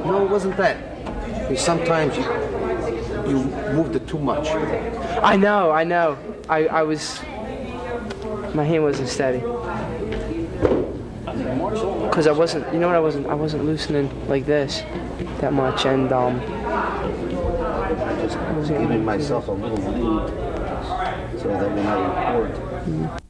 No, it wasn't that. Sometimes you moved it too much. I know. I was, my hand wasn't steady. Because I wasn't, you know what, I wasn't loosening like this that much, and I was giving myself a little lead so that when I record.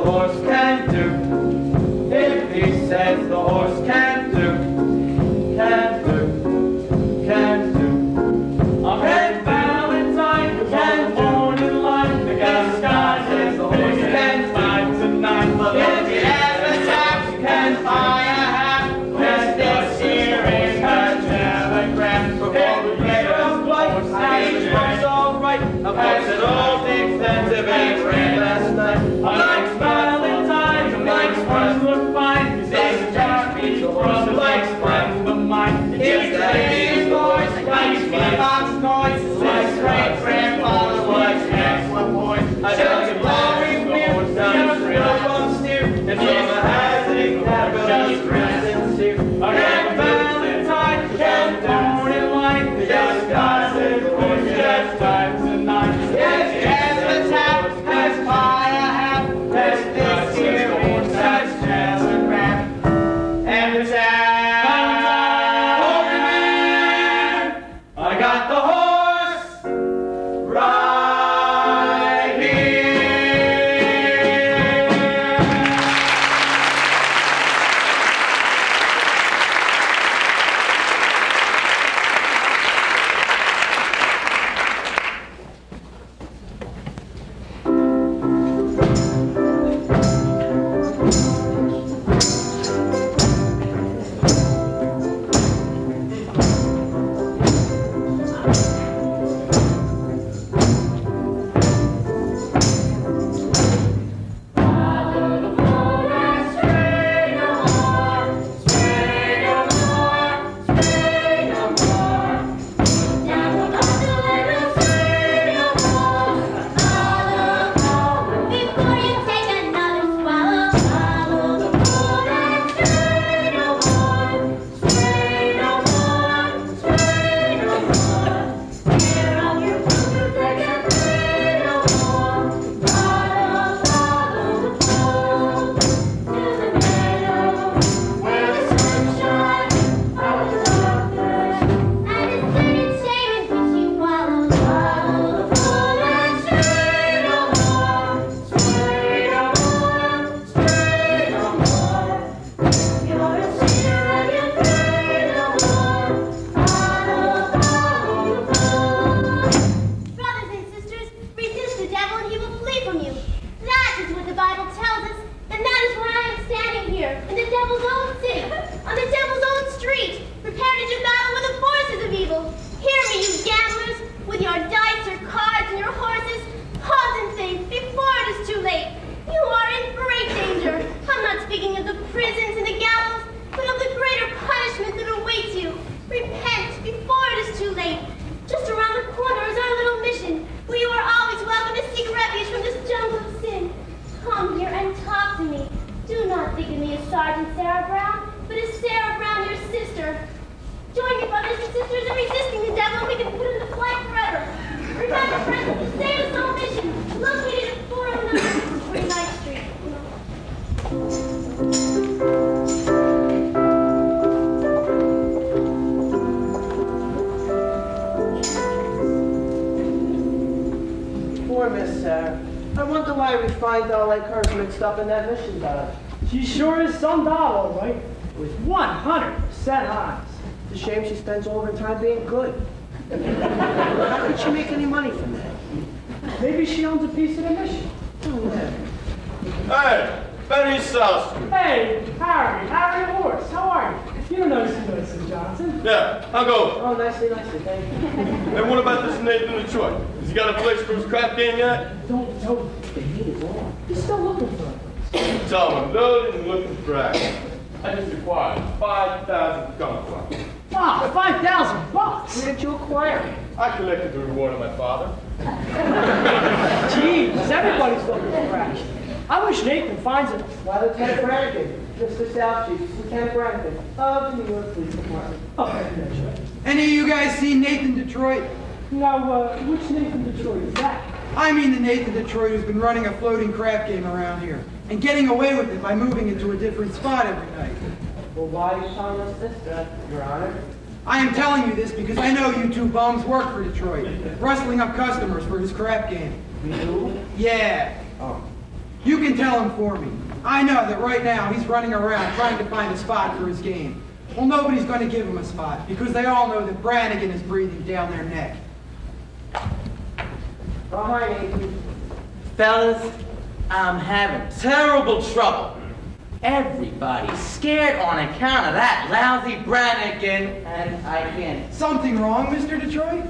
horse can do. If he says the horse can do, can do, can do. On red Valentine, can morning light, the sky says the horse can fly tonight. But if he has the taps, can buy a hat. This here is her telegram. Before the year of light, it's all right. I've posted all the extensive and read last night. I like Valentine, I like friends look fine. This jar each from likes friends of mine. It's the his voice, likes the box noise, likes great grandfather, likes excellent boys. I tell you, glory beer, just real fun steer. And from a hazard, never just real sincere. I got Valentine, just morning light, just gossip, just times and nights. Yes, yes, the tap, has buy a hat, has this here in such telegram. And the tap, I got the horse right here. Poor Miss Sarah. I wonder why a refined doll like her is mixed up in that mission dive. She sure is some doll, all right, with 100% honest. It's a shame she spends all her time being good. How could she make any money from that? Maybe she owns a piece of the mission. Oh, yeah. Hey, Benny South. Hey, Harry Horse, how are you? You don't notice Millicent Johnson. Yeah, I'll go. Oh, nicely, thank you. Hey, what about this Nathan Detroit? Has he got a place for his crap game yet? Don't, the heat is on. He's still looking for a place. Tell him I'm loaded and looking for action. I just acquired 5,000 to come from. Ah, $5,000. Where did you acquire it? I collected the reward of my father. Jeez, everybody's looking for action. I wish Nathan finds it. Why, Lieutenant Brannigan, Mr. South Chief, Lieutenant Brannigan of the New York Police Department. Oh, that's right. Any of you guys seen Nathan Detroit? Now, which Nathan Detroit is that? I mean the Nathan Detroit who's been running a floating crap game around here and getting away with it by moving it to a different spot every night. Well, why are you telling us this, Your Honor? I am telling you this because I know you two bums work for Detroit, rustling up customers for his crap game. You do? Yeah. Oh. You can tell him for me. I know that right now he's running around trying to find a spot for his game. Well, nobody's going to give him a spot because they all know that Brannigan is breathing down their neck. Oh, hi, Nathan. Fellas, I'm having terrible trouble. Everybody's scared on account of that lousy Brannigan, and I can't. Something wrong, Mr. Detroit?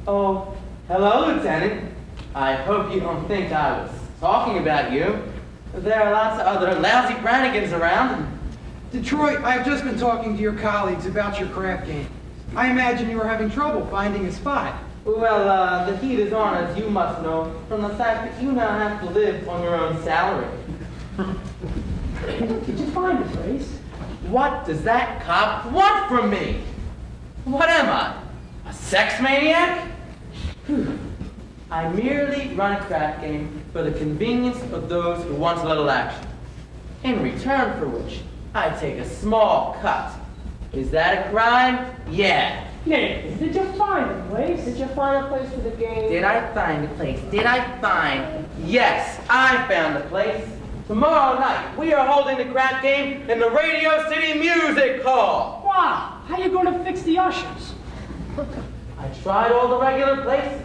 Oh, hello, Lieutenant. I hope you don't think I was talking about you. There are lots of other lousy Brannigans around. Detroit, I've just been talking to your colleagues about your crap game. I imagine you were having trouble finding a spot. Well, the heat is on, as you must know, from the fact that you now have to live on your own salary. Did you find a place? What does that cop want from me? What am I? A sex maniac? I merely run a crap game for the convenience of those who want a little action. In return for which, I take a small cut. Is that a crime? Yeah. Nathan, did you find a place? Did you find a place for the game? Did I find a place? Did I find? Yes, I found a place. Tomorrow night, we are holding the crap game in the Radio City Music Hall. Wow, how you going to fix the ushers? I tried all the regular places.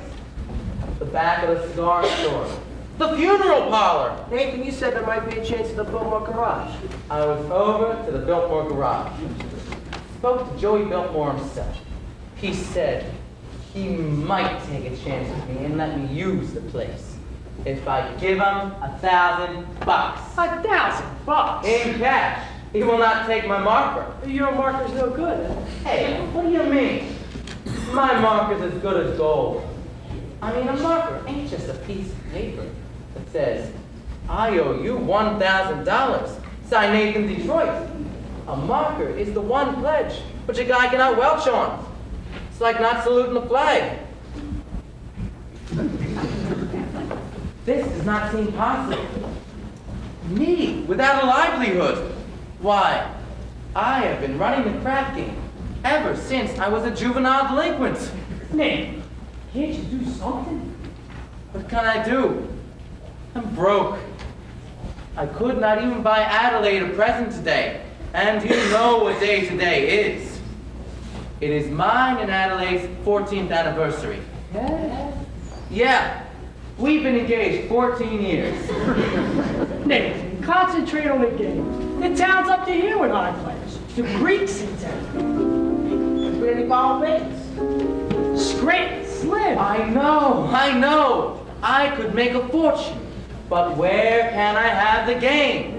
The back of the cigar store. The funeral parlor. Nathan, you said there might be a chance at the Biltmore Garage. I was over to the Biltmore Garage. Spoke to Joey Biltmore himself. He said he might take a chance with me and let me use the place if I give him $1,000. $1,000? In cash. He will not take my marker. Your marker's no good. Hey, what do you mean? My marker's as good as gold. I mean, a marker ain't just a piece of paper that says, I owe you $1,000. Sign Nathan Detroit. A marker is the one pledge which a guy cannot welch on. It's like not saluting the flag. This does not seem possible. Me, without a livelihood. Why, I have been running the crap game ever since I was a juvenile delinquent. Nathan, can't you do something? What can I do? I'm broke. I could not even buy Adelaide a present today. And you know what day today is. It is mine and Adelaide's 14th anniversary. Yeah, we've been engaged 14 years. Nathan, concentrate on the game. The town's up to here with high players. The Greeks in town. Really ball base? Straight, slim. I know. I could make a fortune. But where can I have the game?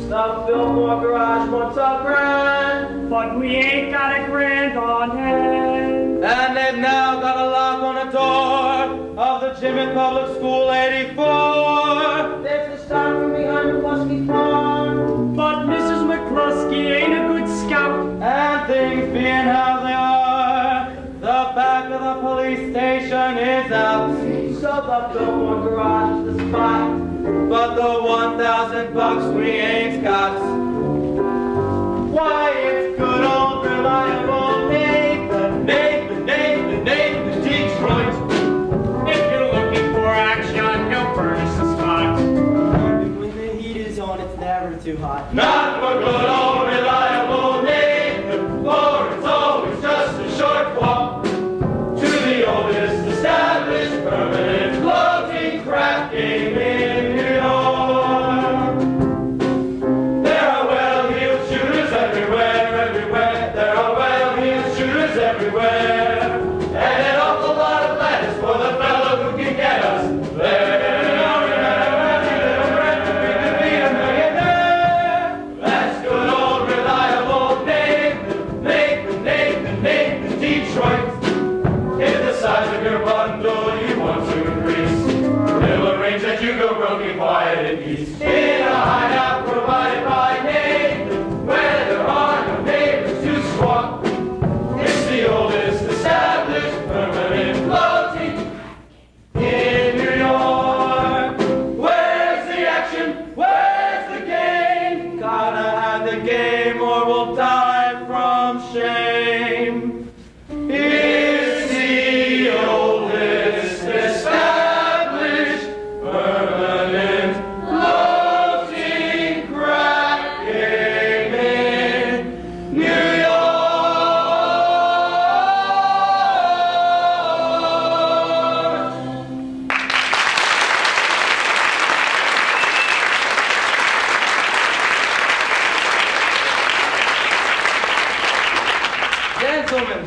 The Biltmore Garage wants a grand. But we ain't got a grand on hand. And they've now got a lock on the door of the Jimmy Public School 84. There's the sign from behind McCluskey's barn. But Mrs. McCluskey ain't a good scout. And things being how they are, the back of the police station is out. So the Biltmore Garage is the spot. But the $1,000 we ain't got. Why, it's good old reliable Nathan Detroit. If you're looking for action, he'll furnish the spot. When the heat is on, it's never too hot. Not for good old reliable Nathan, for it's always just a short walk to the oldest established permanent floating crap game in New York. There are well-heeled shooters everywhere. There are well-heeled shooters everywhere. And an awful lot of letters for the fellow who can get us there. That's good old reliable Nathan Detroit. If the size of your bundle you want to increase, we'll arrange that you go broken quiet and peace. In a hideout provided by Nathan, where there are no neighbors to squawk. It's the oldest established permanent floating in New York. Where's the action? Where's the game? Gotta have the game or we'll die from shame. It's the oldest established permanent floating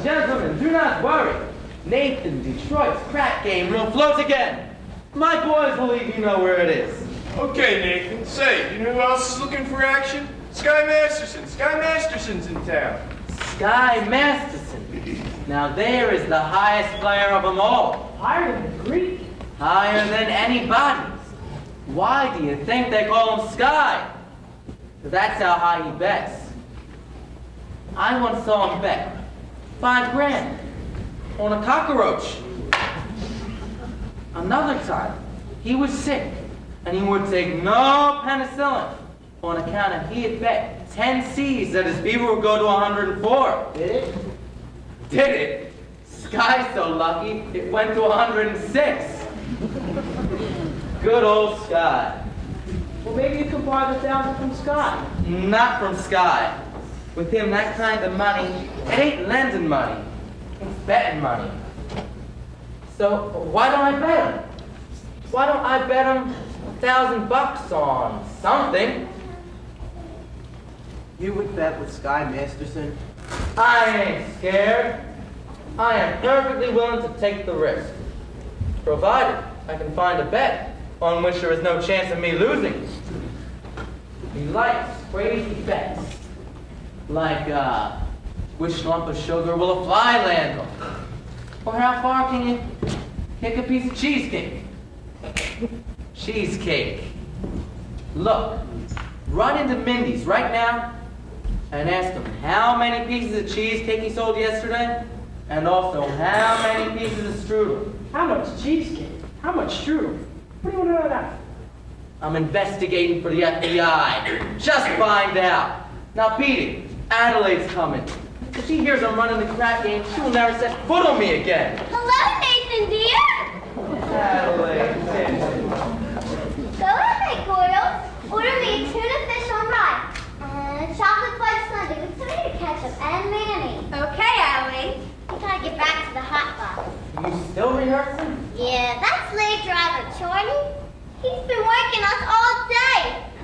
gentlemen, do not worry. Nathan Detroit's crack game will float again. My boys believe you know where it is. Okay, Nathan. Say, you know who else is looking for action? Sky Masterson. Sky Masterson's in town. Sky Masterson. Now there is the highest player of them all. Higher than the Greek. Higher than anybody's. Why do you think they call him Sky? That's how high he bets. I once saw him bet $5,000 on a cockroach. Another time, he was sick and he would take no penicillin on account of he had bet 10 C's that his fever would go to 104. Did it? Did it? Sky's so lucky, it went to 106. Good old Sky. Well, maybe you can borrow the 1,000 from Scott. Not from Sky. With him, that kind of money, it ain't lending money. It's betting money. So why don't I bet him? Why don't I bet him $1,000 on something? You would bet with Sky Masterson? I ain't scared. I am perfectly willing to take the risk, provided I can find a bet on which there is no chance of me losing. He likes crazy bets, like which lump of sugar will a fly land on, or how far can you kick a piece of cheesecake? Cheesecake. Look, run into Mindy's right now and ask him how many pieces of cheesecake he sold yesterday, and also how many pieces of strudel. How much cheesecake? How much strudel? What do you want to know that? I'm investigating for the FBI. Just find out. Now beat it. Adelaide's coming. If she hears I'm running the crack game, she will never set foot on me again. Hello, Nathan, dear. Adelaide. Go ahead, Goyle. Order me a tuna fish on rye and a chocolate fudge sundae with tomato ketchup and mayonnaise. Okay, Adelaide. You gotta get back to the hot box. You still rehearsing? Yeah, that's slave driver Charlie. He's been working us all day.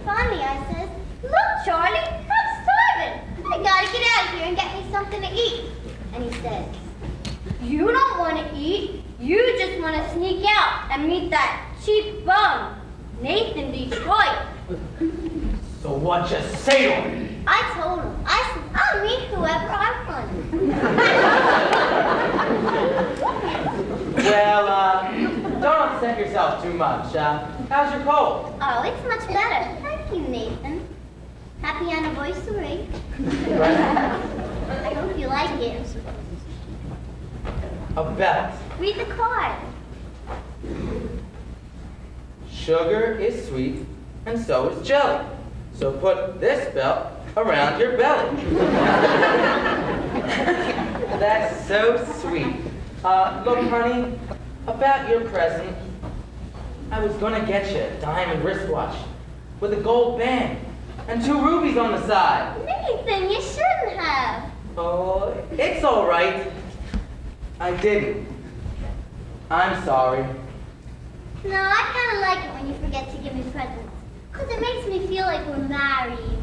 Finally, I says, look, Charlie, I'm starving. I gotta get out of here and get me something to eat. And he says, you don't want to eat. You just want to sneak out and meet that cheap bum, Nathan Detroit. So what you say to him? I told him, I said, I'll meet whoever I want. Well, don't upset yourself too much. How's your cold? Oh, it's much better. Thank you, Nathan. Happy anniversary. I hope you like it. A bet. Read the card. Sugar is sweet, and so is jelly. So put this belt around your belly. That's so sweet. Look, honey, about your present, I was gonna get you a diamond wristwatch with a gold band and 2 rubies on the side. Nathan, you shouldn't have. Oh, it's all right. I didn't. I'm sorry. No, I kind of like it when you forget to give me presents. Because it makes me feel like we're married.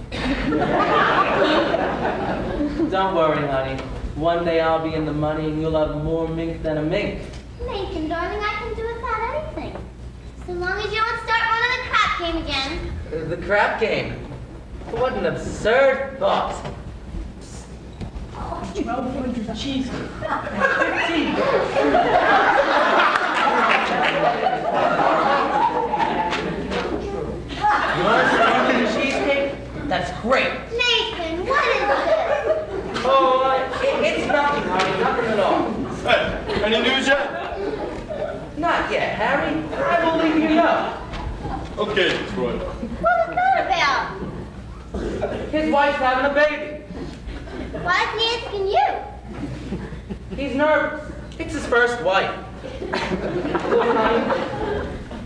Don't worry, honey. One day I'll be in the money and you'll have more mink than a mink. Nathan, darling, I can do without anything. So long as you don't start running the crap game again. The crap game. What an absurd thought. 1,200 cheesecake. 15. You want to start with the cheesecake? That's great. Nathan, what is this? Oh, it's nothing, honey. Nothing at all. Hey, any news yet? Not yet, Harry. I will leave you know. Okay, Detroit. What was that about? His wife's having a baby. Why is he asking you? He's nervous. It's his first wife. Look, honey,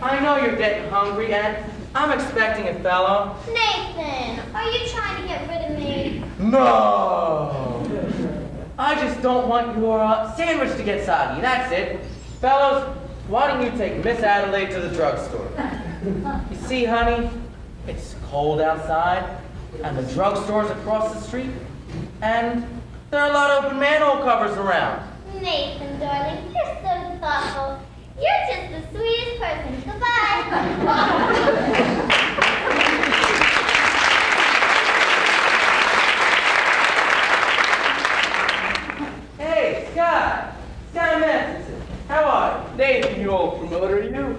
I know you're getting hungry, and I'm expecting a fellow. Nathan, are you trying to get rid of me? No! I just don't want your sandwich to get soggy, that's it. Fellows, why don't you take Miss Adelaide to the drugstore? You see, honey, it's cold outside, and the drugstore's across the street, and There are a lot of open manhole covers around. Nathan, darling, you're so thoughtful. You're just the sweetest person. Goodbye. Hey, Sky! Sky Masterson, how are you? Nathan, you old promoter, you.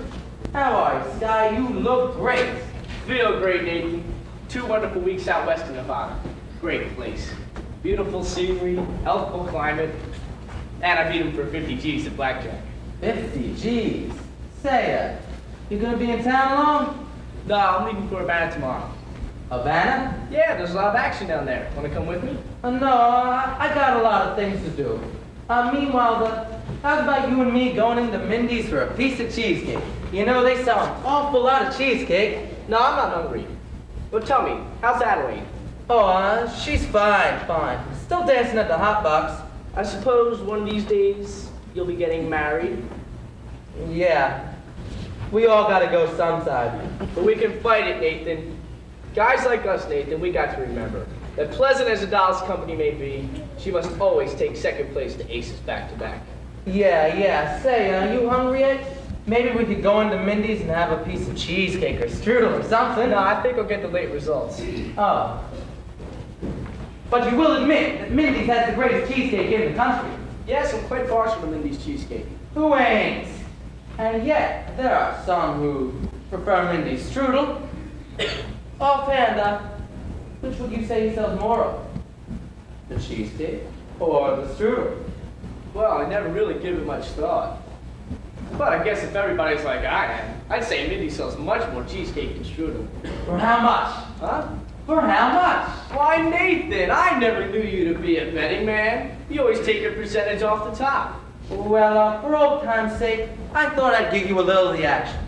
How are you, Sky? You look great. Feel great, Nathan. 2 wonderful weeks out west in Nevada. Great place. Beautiful scenery, healthful climate, and I beat him for 50 G's at blackjack. 50 G's. Say, you gonna be in town long? No, I'm leaving for Havana tomorrow. Havana? Yeah, there's a lot of action down there. Want to come with me? No, I got a lot of things to do. Meanwhile, how about you and me going into Mindy's for a piece of cheesecake? You know, they sell an awful lot of cheesecake. No, I'm not hungry. But tell me, how's Adelaide? Oh, she's fine. Still dancing at the hot box. I suppose one of these days you'll be getting married. Yeah. We all gotta go sometime. But we can fight it, Nathan. Guys like us, Nathan, we got to remember that pleasant as a Dolls company may be, she must always take second place to aces back to back. Yeah. Say, you hungry yet? Maybe we could go into Mindy's and have a piece of cheesecake or strudel or something. No, I think I'll get the late results. Oh. But you will admit that Mindy's has the greatest cheesecake in the country. Yes, I'm quite partial to Mindy's cheesecake. Who ain't? And yet, there are some who prefer Mindy's strudel. Offhand, which would you say sells more of? The cheesecake or the strudel? Well, I never really give it much thought. But I guess if everybody's like I am, I'd say Mindy sells much more cheesecake than strudel. For how much? Huh? For how much? Why, Nathan, I never knew you to be a betting man. You always take a percentage off the top. Well, for old time's sake, I thought I'd give you a little of the action.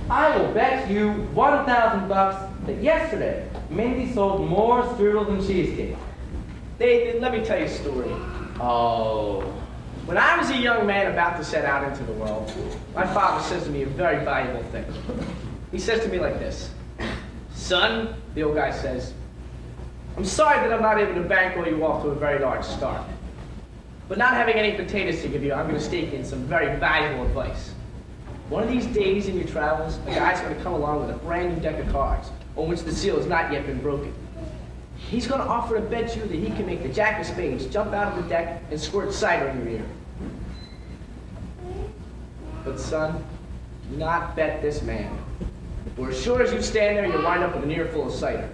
I will bet you $1,000 that yesterday, Mindy sold more strudel than cheesecake. Nathan, let me tell you a story. Oh. When I was a young man about to set out into the world, my father says to me a very valuable thing. He says to me like this, "Son," the old guy says, "I'm sorry that I'm not able to bankroll you off to a very large start. But not having any potatoes to give you, I'm going to stake in some very valuable advice. One of these days in your travels, a guy's going to come along with a brand new deck of cards on which the seal has not yet been broken. He's going to offer to bet you that he can make the jack of spades jump out of the deck and squirt cider in your ear. But son, do not bet this man. For as sure as you stand there, you'll wind up with an ear full of cider."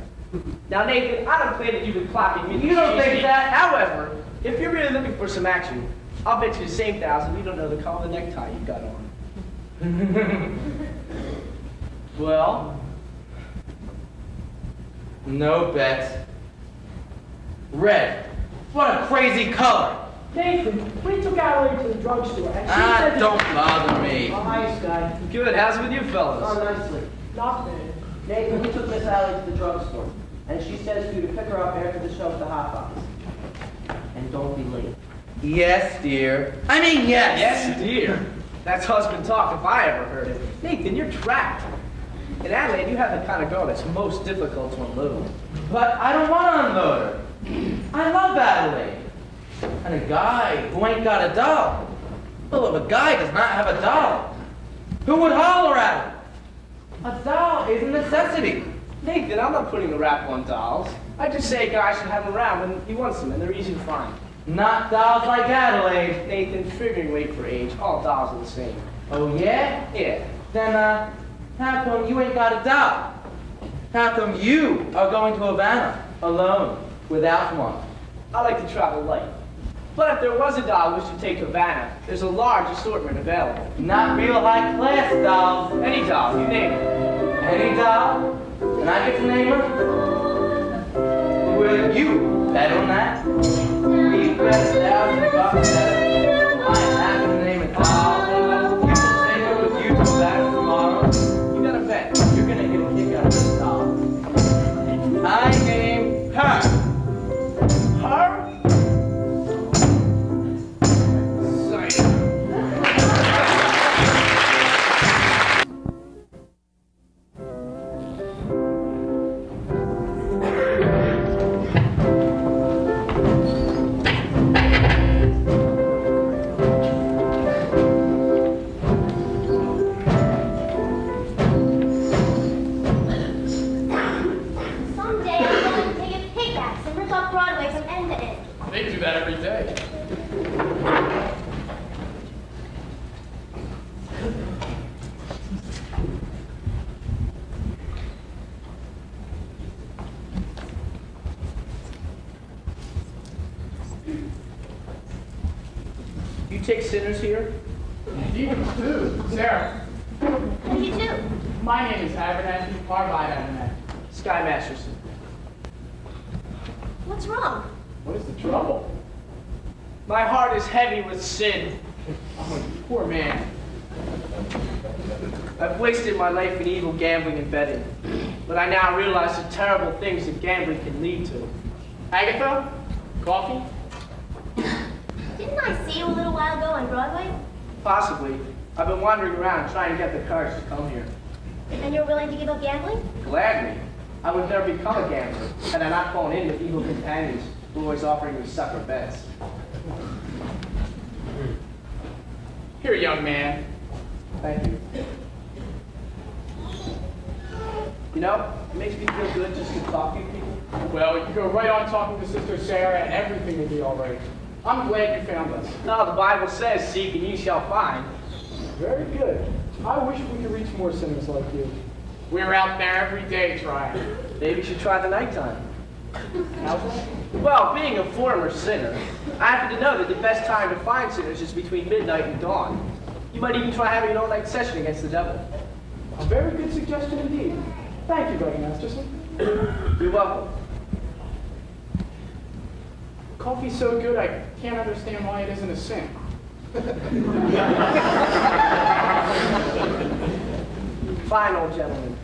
Now, Nathan, I don't claim that you've been clapping me. You don't think that? However, if you're really looking for some action, I'll bet you the same $1,000 you don't know the color of the necktie you got on. Well, no bet. Red. What a crazy color. Nathan, we took Adelaide to the drugstore, and she said that- Don't bother me. Oh, hi, Sky. Good, how's it with you fellas? Oh, nicely. Not bad. Nathan, we took Miss Allie to the drugstore, and she says for you to pick her up after the show at the Hot Box. And don't be late. Yes, dear. I mean, yes. Yes, dear. That's husband talk if I ever heard it. Nathan, you're trapped. In Adelaide, you have the kind of girl that's most difficult to unload. But I don't want to unload her. I love Adelaide. And a guy who ain't got a doll. Well, if a guy does not have a doll, who would holler at him? A doll is a necessity. Nathan, I'm not putting the rap on dolls. I just say guys should have them around when he wants them, and they're easy to find. Not dolls like Adelaide. Nathan, figuring weight for age, all dolls are the same. Oh, yeah? Yeah. Then, how come you ain't got a doll? How come you are going to Havana alone, without one? I like to travel light. But if there was a doll we should take to Havana, there's a large assortment available. Not real high-class dolls. Any doll, you name it. Any doll? And I get to name her? Will you bet on that? Will you bet $1,000 that I happen to name a doll? You will take her with you to Havana tomorrow? You got a bet. You're gonna get a kick out of this doll. I name her. Her? They do that every day. You take sinners here? Indeed, too. Sarah, What do you do? my name is Abernathy, Harvard Abernathy. Sky Masterson. What's wrong? What is the trouble? My heart is heavy with sin. Oh, you poor man. I've wasted my life in evil gambling and betting. But I now realize the terrible things that gambling can lead to. Agatha? Coffee? Didn't I see you a little while ago on Broadway? Possibly. I've been wandering around trying to get the courage to come here. And you're willing to give up gambling? Gladly. I would never become a gambler had I not fallen in with evil companions who were always offering me sucker bets. Here, young man. Thank you. You know, it makes me feel good just to talk to you people. Well, you go right on talking to Sister Sarah and everything will be all right. I'm glad you found us. No, the Bible says, seek and ye shall find. Very good. I wish we could reach more sinners like you. We're out there every day trying. Maybe you should try the nighttime. How's that? Well, being a former sinner, I happen to know that the best time to find sinners is between midnight and dawn. You might even try having an all-night session against the devil. A very good suggestion indeed. Thank you, Brother Masterson. You're welcome. Coffee's so good, I can't understand why it isn't a sin. Fine old gentleman.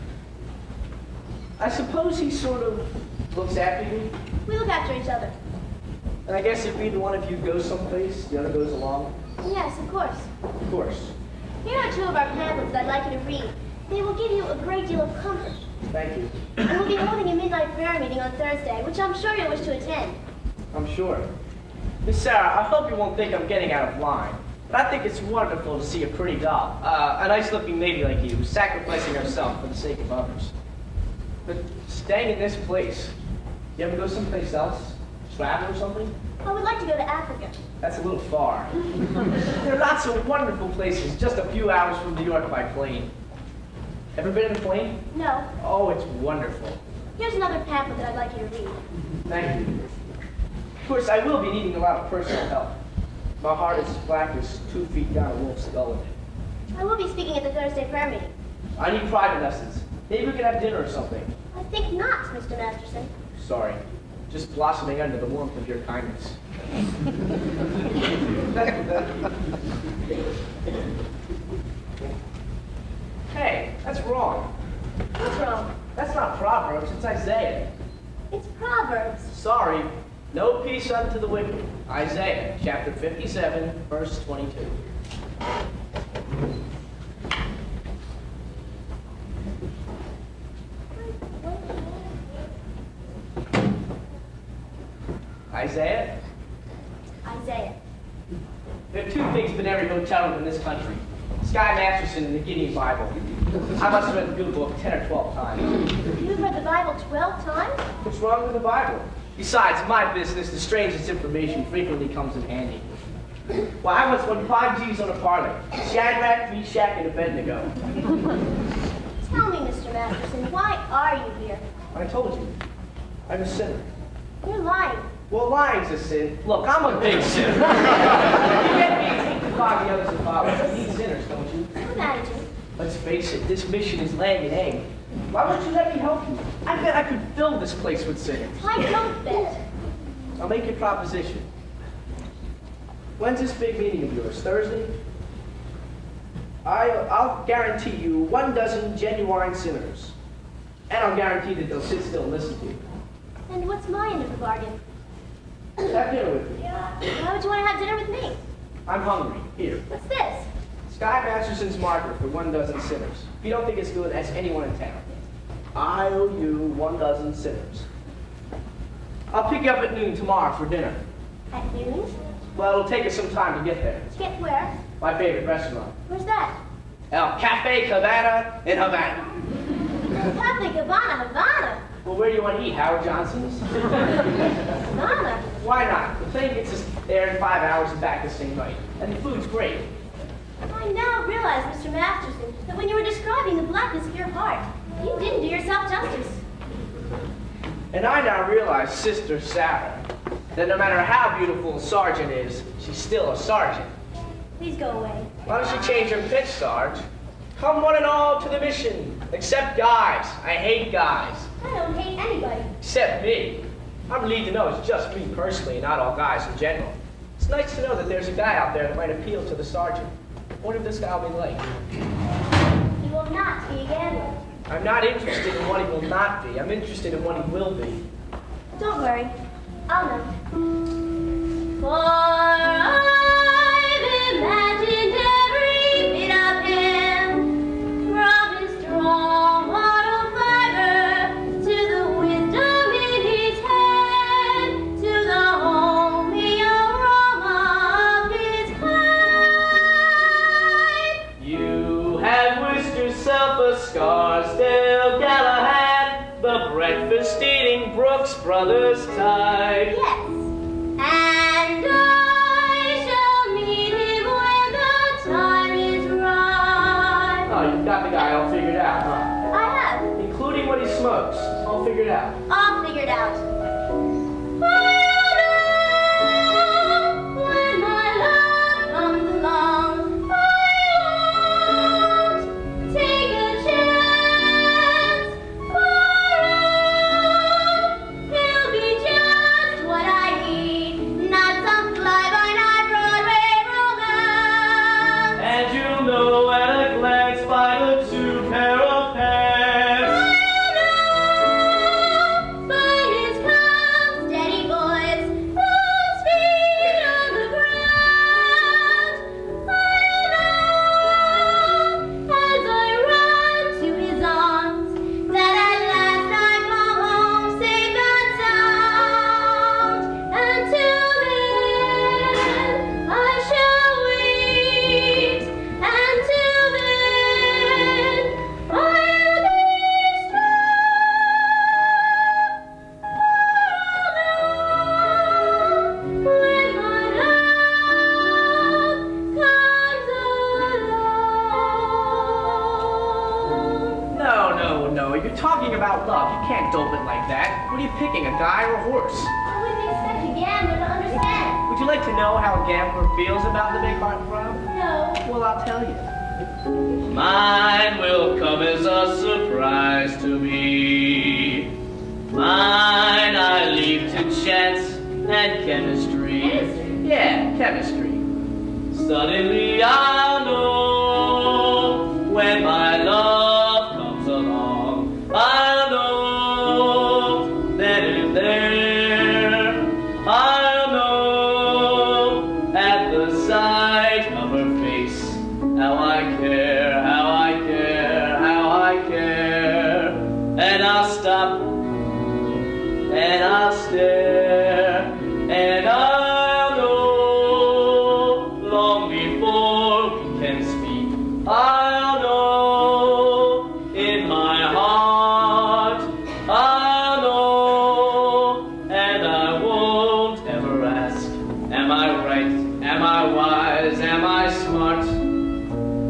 I suppose he sort of looks after you. We look after each other. And I guess if either one of you goes someplace, the other goes along. Yes, of course. Of course. Here are two of our pamphlets I'd like you to read. They will give you a great deal of comfort. Thank you. And we'll be holding a midnight prayer meeting on Thursday, which I'm sure you'll wish to attend. I'm sure. Miss Sarah, I hope you won't think I'm getting out of line, but I think it's wonderful to see a pretty doll, a nice-looking lady like you, sacrificing herself for the sake of others. But staying in this place, you ever go someplace else? Travel or something? I would like to go to Africa. That's a little far. There are lots of wonderful places, just a few hours from New York by plane. Ever been in a plane? No. Oh, it's wonderful. Here's another pamphlet that I'd like you to read. Thank you. Of course, I will be needing a lot of personal help. My heart is as black as 2 feet down a wolf's skull in it. I will be speaking at the Thursday prayer meeting. I need private lessons. Maybe we could have dinner or something. I think not, Mr. Masterson. Sorry. Just blossoming under the warmth of your kindness. Hey, that's wrong. What's wrong? That's not Proverbs, it's Isaiah. It's Proverbs. Sorry. No peace unto the wicked. Isaiah, chapter 57, verse 22. Isaiah? Isaiah. There are two things in every hotel room in this country. Sky Masterson and the Gideon Bible. I must have read the good book 10 or 12 times. You've read the Bible 12 times? What's wrong with the Bible? Besides, in my business, the strangest information frequently comes in handy. Well, I once won 5 G's on a parlay. Shadrach, Meshach, and Abednego. Tell me, Mr. Masterson, why are you here? I told you. I'm a sinner. You're lying. Well, lying's a sin. Look, I'm a big sinner. You get me, take the 5 the others and follow. You need sinners, don't you? Good attitude. Let's face it, this mission is laying an egg. Why won't you let me help you? I bet I could fill this place with sinners. I don't bet. I'll make a proposition. When's this big meeting of yours? Thursday? I'll guarantee you 12 genuine sinners. And I'll guarantee that they'll sit still and listen to you. And what's my end of the bargain? Have dinner with me. Why would you want to have dinner with me? I'm hungry. Here. What's this? Sky Masterson's marker for 12 sinners. If you don't think it's good, ask anyone in town. I owe you 12 sinners. I'll pick you up at noon tomorrow for dinner. At noon? Well, it'll take us some time to get there. To get where? My favorite restaurant. Where's that? El Cafe Cabana in Havana. Cafe Cabana, Havana. Well, where do you want to eat? Howard Johnson's? Mama. Why not? The plane gets us there in 5 hours and back the same night. And the food's great. I now realize, Mr. Masterson, that when you were describing the blackness of your heart, you didn't do yourself justice. And I now realize, Sister Sarah, that no matter how beautiful a sergeant is, she's still a sergeant. Please go away. Why don't you change your pitch, Sarge? Come one and all to the mission. Except guys. I hate guys. I don't hate anybody. Except me. I'm relieved to know it's just me personally and not all guys in general. It's nice to know that there's a guy out there that might appeal to the sergeant. I wonder if this guy will be like. He will not be a gambler. I'm not interested in what he will not be. I'm interested in what he will be. Don't worry. I'll know. For I've imagined every bit of him, from his strong moral fiber to the wisdom in his head, to the homely aroma of his pipe. You have wished yourself a Scarsdale Galahad, the breakfast-eating Brooks Brothers type. Yes. And I shall meet him when the time is right. Oh, you've got the guy all figured out, huh? I have. Including what he smokes. All figured out. All figured out. I'll know when my love comes along. I won't take a chance. For he'll be just what I need, not some fly-by-night Broadway romance. And you'll know at a glance by the 2 pair of pants. By his calm, steady voice, whose feet on the ground. I'll know as I run to his arms that at last I come home safe and sound. Until then I shall wait. Until then I'll be strong. When my love comes along. No. You're talking about love. You can't dope it like that. What are you picking, a guy or a horse? I wouldn't expect a gambler to understand. Would you like to know how a gambler feels about the big heart throb? No. Well, I'll tell you. Mine will come as a surprise to me. Mine I leave to chance and chemistry. Chemistry? Yeah, chemistry. Suddenly I'll know when my love comes along. I'll know that it's there. I'll know at the sight of her face how I care, how I care, how I care. And I'll stop and I'll stare and I'll know long before we can speak. I'll know in my heart. I'll know and I won't ever ask. Am I right? Am I wise? Am I smart?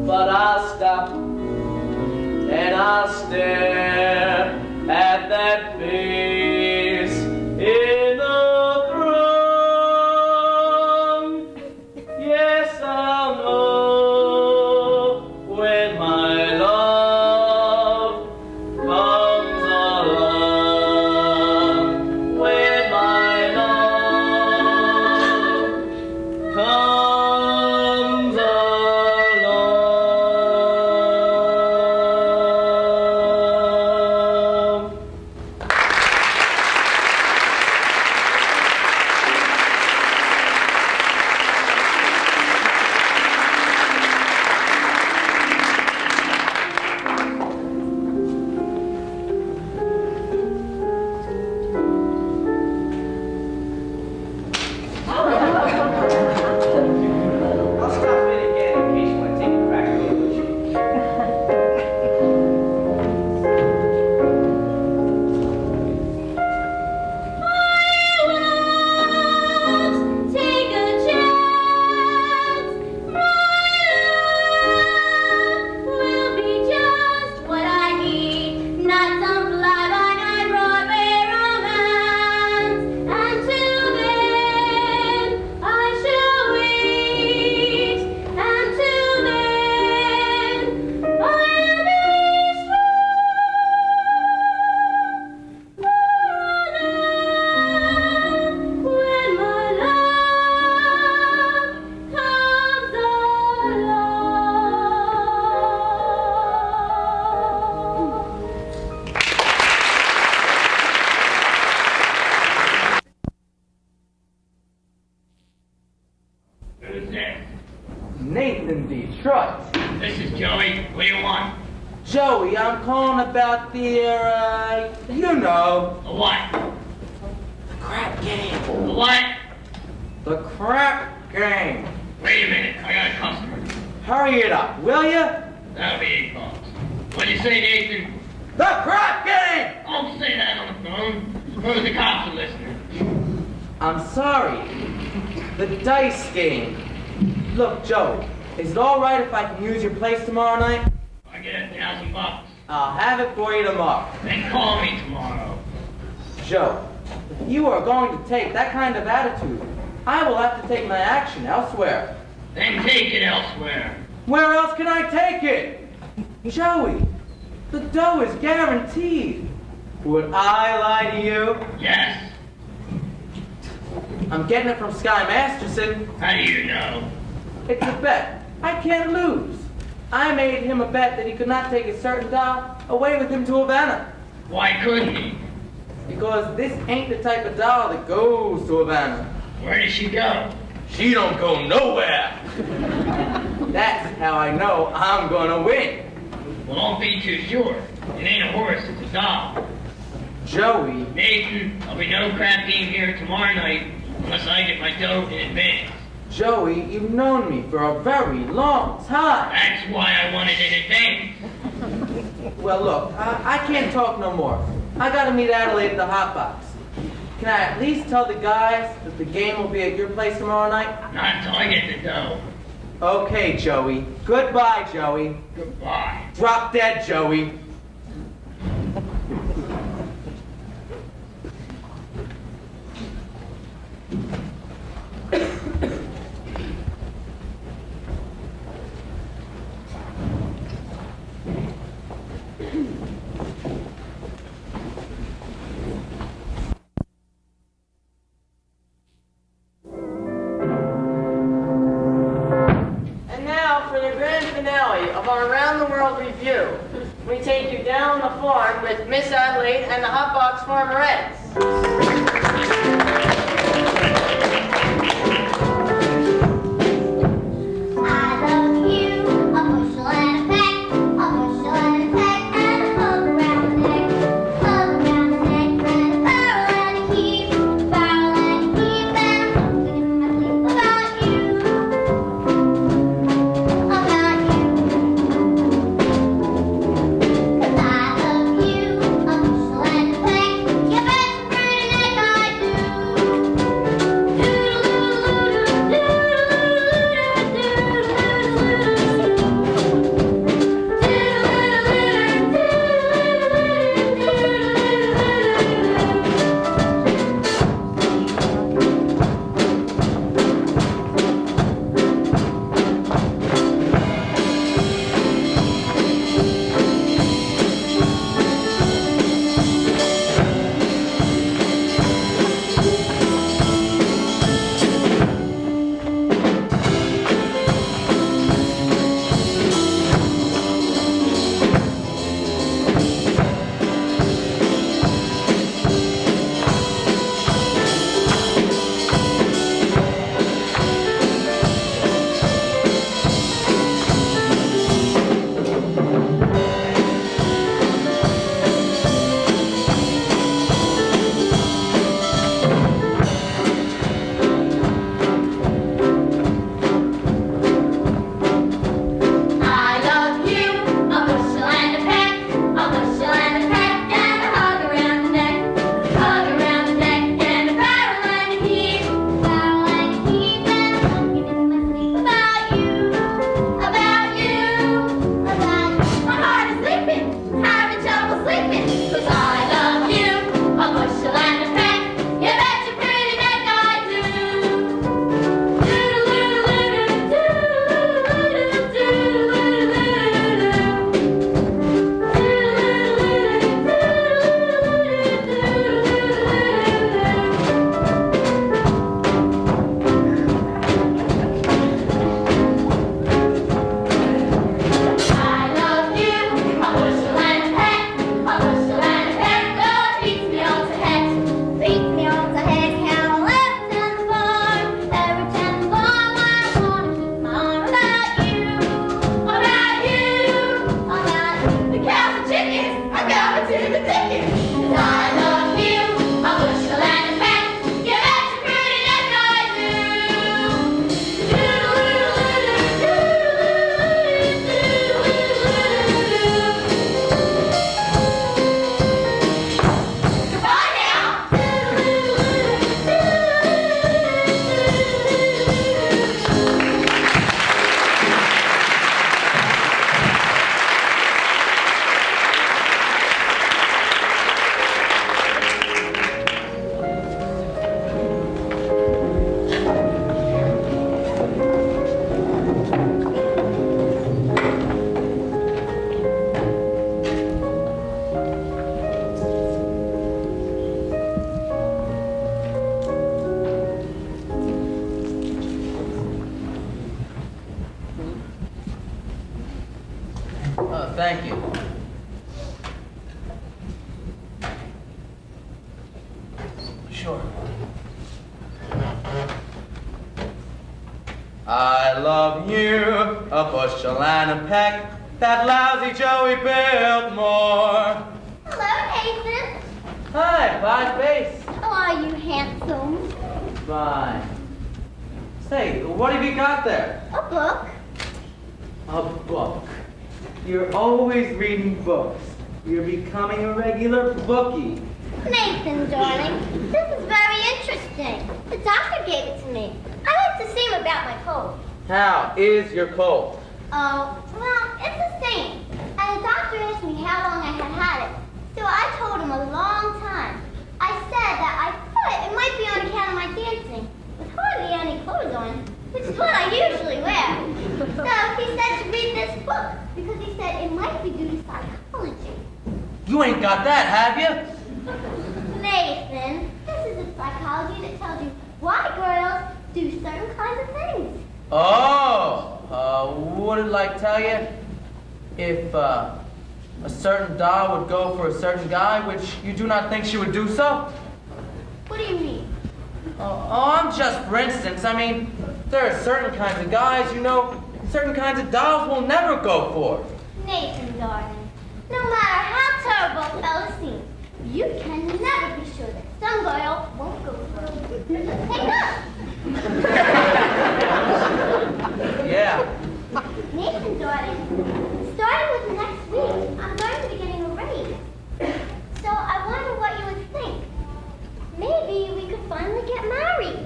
But I'll stop and I'll stare at that face in the throng. Yes, I'll know when my love comes along. When my love comes along. Detroit. This is Joey. What do you want? Joey, I'm calling about the, you know. The what? The crap game. The what? The crap game. Wait a minute. I got a customer. Hurry it up, will ya? That'll be $8. What'd you say, Nathan? The crap game! Don't say that on the phone. Suppose the cops are listening. I'm sorry. The dice game. Look, Joey, is it all right if I can use your place tomorrow night? I get $1,000. I'll have it for you tomorrow. Then call me tomorrow. Joe, if you are going to take that kind of attitude, I will have to take my action elsewhere. Then take it elsewhere. Where else can I take it? Joey, the dough is guaranteed. Would I lie to you? Yes. I'm getting it from Sky Masterson. How do you know? It's a bet. I can't lose. I made him a bet that he could not take a certain doll away with him to Havana. Why couldn't he? Because this ain't the type of doll that goes to Havana. Where does she go? She don't go nowhere. That's how I know I'm gonna win. Well, don't be too sure. It ain't a horse, it's a doll. Joey, Nathan, there'll be no crap game here tomorrow night unless I get my dough in advance. Joey, you've known me for a very long time. That's why I want it in advance. Well, look, I can't talk no more. I gotta meet Adelaide at the hot box. Can I at least tell the guys that the game will be at your place tomorrow night? Not until I get the dough. Okay, Joey. Goodbye, Joey. Goodbye. Drop dead, Joey. And now for the grand finale of our Around the World review. We take you down the farm with Miss Adelaide and the Hot Box Farmerettes. I love you, a bushel and a peck, a bushel and a peck, and a hug around the neck, and a barrel and a heap, and I'm thinking in my sleep about you, about you. 'Cause I love you, a bushel and a peck, you bet pretty like I do. thank you. Sure. I love you, a bushel and a peck, that lousy Joey Biltmore. Hello, Nathan. Hi, fine face. How are you, handsome? Fine. Say, what have you got there? A book. A book. You're always reading books. You're becoming a regular bookie. Nathan, darling, this is very interesting. The doctor gave it to me. I like to see him about my cold. How is your cold? Oh, well, it's the same. And the doctor asked me how long I had it. So I told him a long time. I said that I thought it might be on account of my dancing, with hardly any clothes on, which is what I usually wear. So he said to read this book, because he said it might be due to psychology. You ain't got that, have you? Nathan, this is a psychology that tells you why girls do certain kinds of things. Would it like tell you if a certain doll would go for a certain guy, which you do not think she would do so? What do you mean? I'm just, for instance, I mean, there are certain kinds of guys, you know, certain kinds of dolls will never go for. Nathan, darling, no matter how terrible a fella seems, you can never be sure that some girl won't go for it. Hey, look! Yeah. Nathan, darling, starting with next week, I'm going to be getting a raise. So I wonder what you would think. Maybe we could finally get married.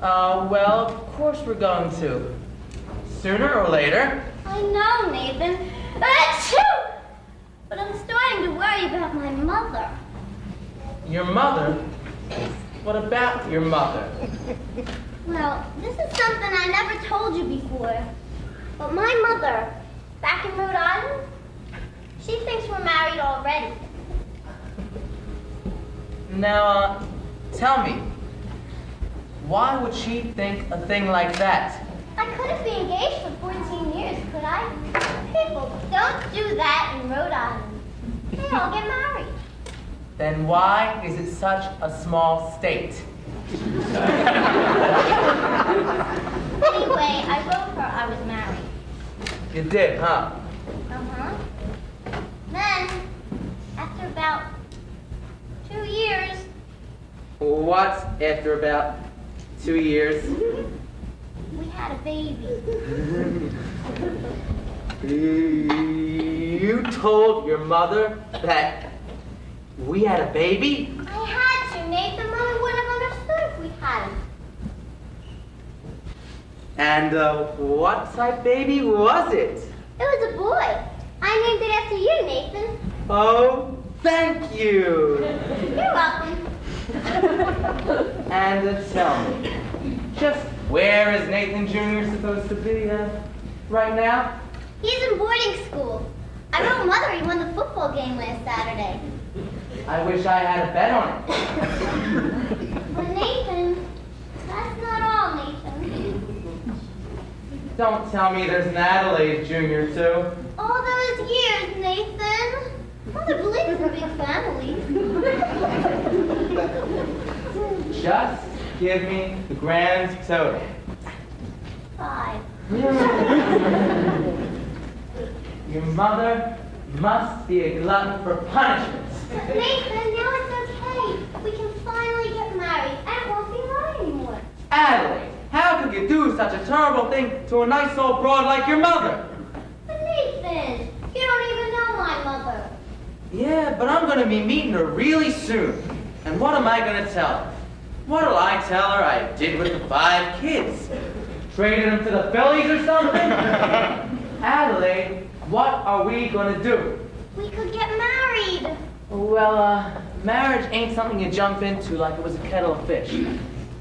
Well, of course we're going to. Sooner or later. I know, Nathan. Achoo! But I'm starting to worry about my mother. Your mother? What about your mother? Well, this is something I never told you before. But my mother, back in Rhode Island, she thinks we're married already. Now, tell me, why would she think a thing like that? I couldn't be engaged for 14 years, could I? People don't do that in Rhode Island. They all get married. Then why is it such a small state? Anyway, I wrote her I was married. You did, huh? Uh-huh. Then, after about 2 years, What after about 2 years? we had a baby. You told your mother that we had a baby? I had to, Nathan. Mommy wouldn't have understood if we hadn't. And what type baby was it? It was a boy. I named it after you, Nathan. Oh, thank you. You're welcome. And tell me, just where is Nathan Jr. supposed to be right now? He's in boarding school. I wrote Mother he won the football game last Saturday. I wish I had a bet on it. But Nathan, that's not all, Nathan. Don't tell me there's an Adelaide Jr. too. All those years, Nathan. Mother believes in a big family. Just give me the grand total. 5. Your mother must be a glutton for punishments. Nathan, now it's okay. We can finally get married, and it won't be hard anymore. Adelaide, how could you do such a terrible thing to a nice old broad like your mother? But Nathan, you don't even know my mother. Yeah, but I'm going to be meeting her really soon. And what am I going to tell her? What'll I tell her I did with the 5 kids? Traded them to the Phillies or something? Adelaide, what are we going to do? We could get married. Well, marriage ain't something you jump into like it was a kettle of fish.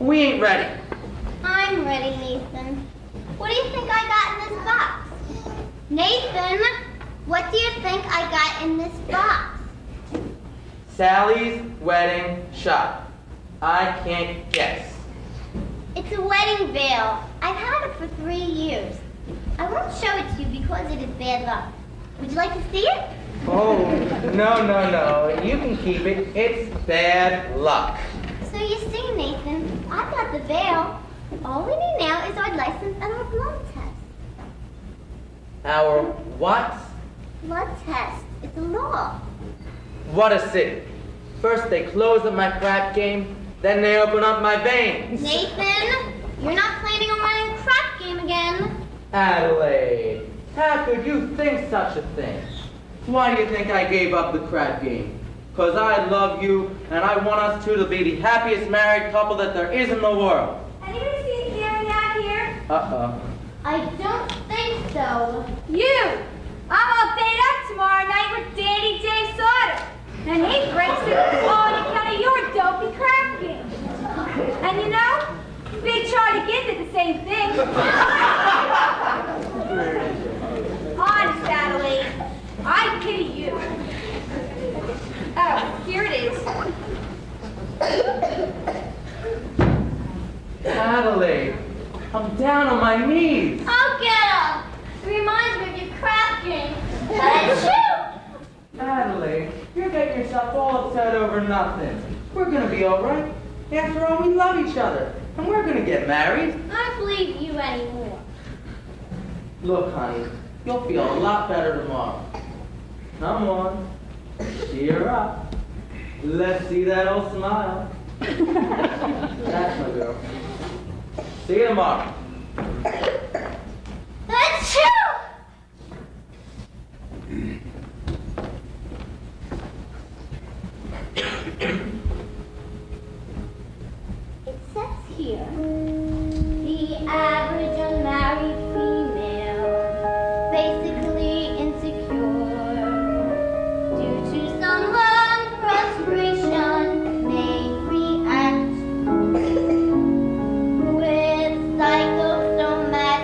We ain't ready. I'm ready, Nathan. What do you think I got in this box? Nathan, what do you think I got in this box? Sally's wedding shop. I can't guess. It's a wedding veil. I've had it for 3 years. I won't show it to you because it is bad luck. Would you like to see it? Oh, no. You can keep it. It's bad luck. So you see, Nathan, I've got the veil. All we need now is our license and our blood test. Our what? Blood test. It's a law. What a city. First they close up my crap game, then they open up my veins. Nathan, you're not planning on running a crap game again. Adelaide, how could you think such a thing? Why do you think I gave up the crap game? 'Cause I love you, and I want us two to be the happiest married couple that there is in the world. Anybody seen Gary out here? Uh-oh. I don't think so. You! I'm all paid up tomorrow night with Danny J. Sauter. And he breaks it on account of your dopey crap game. And you know, Big Charlie Ginn did the same thing. Honest, Adelaide, I pity you. Oh, here it is. Adelaide, I'm down on my knees. I'll get up. It reminds me of your crap game. Let's shoot. Adelaide, you're getting yourself all upset over nothing. We're gonna be all right. After all, we love each other, and we're gonna get married. I don't believe you anymore. Look, honey, you'll feel a lot better tomorrow. Come on, cheer up. Let's see that old smile. That's my girl. See you tomorrow. Let's shoot. It says here, the average unmarried female, basically insecure, due to some long frustration, may react with psychosomatic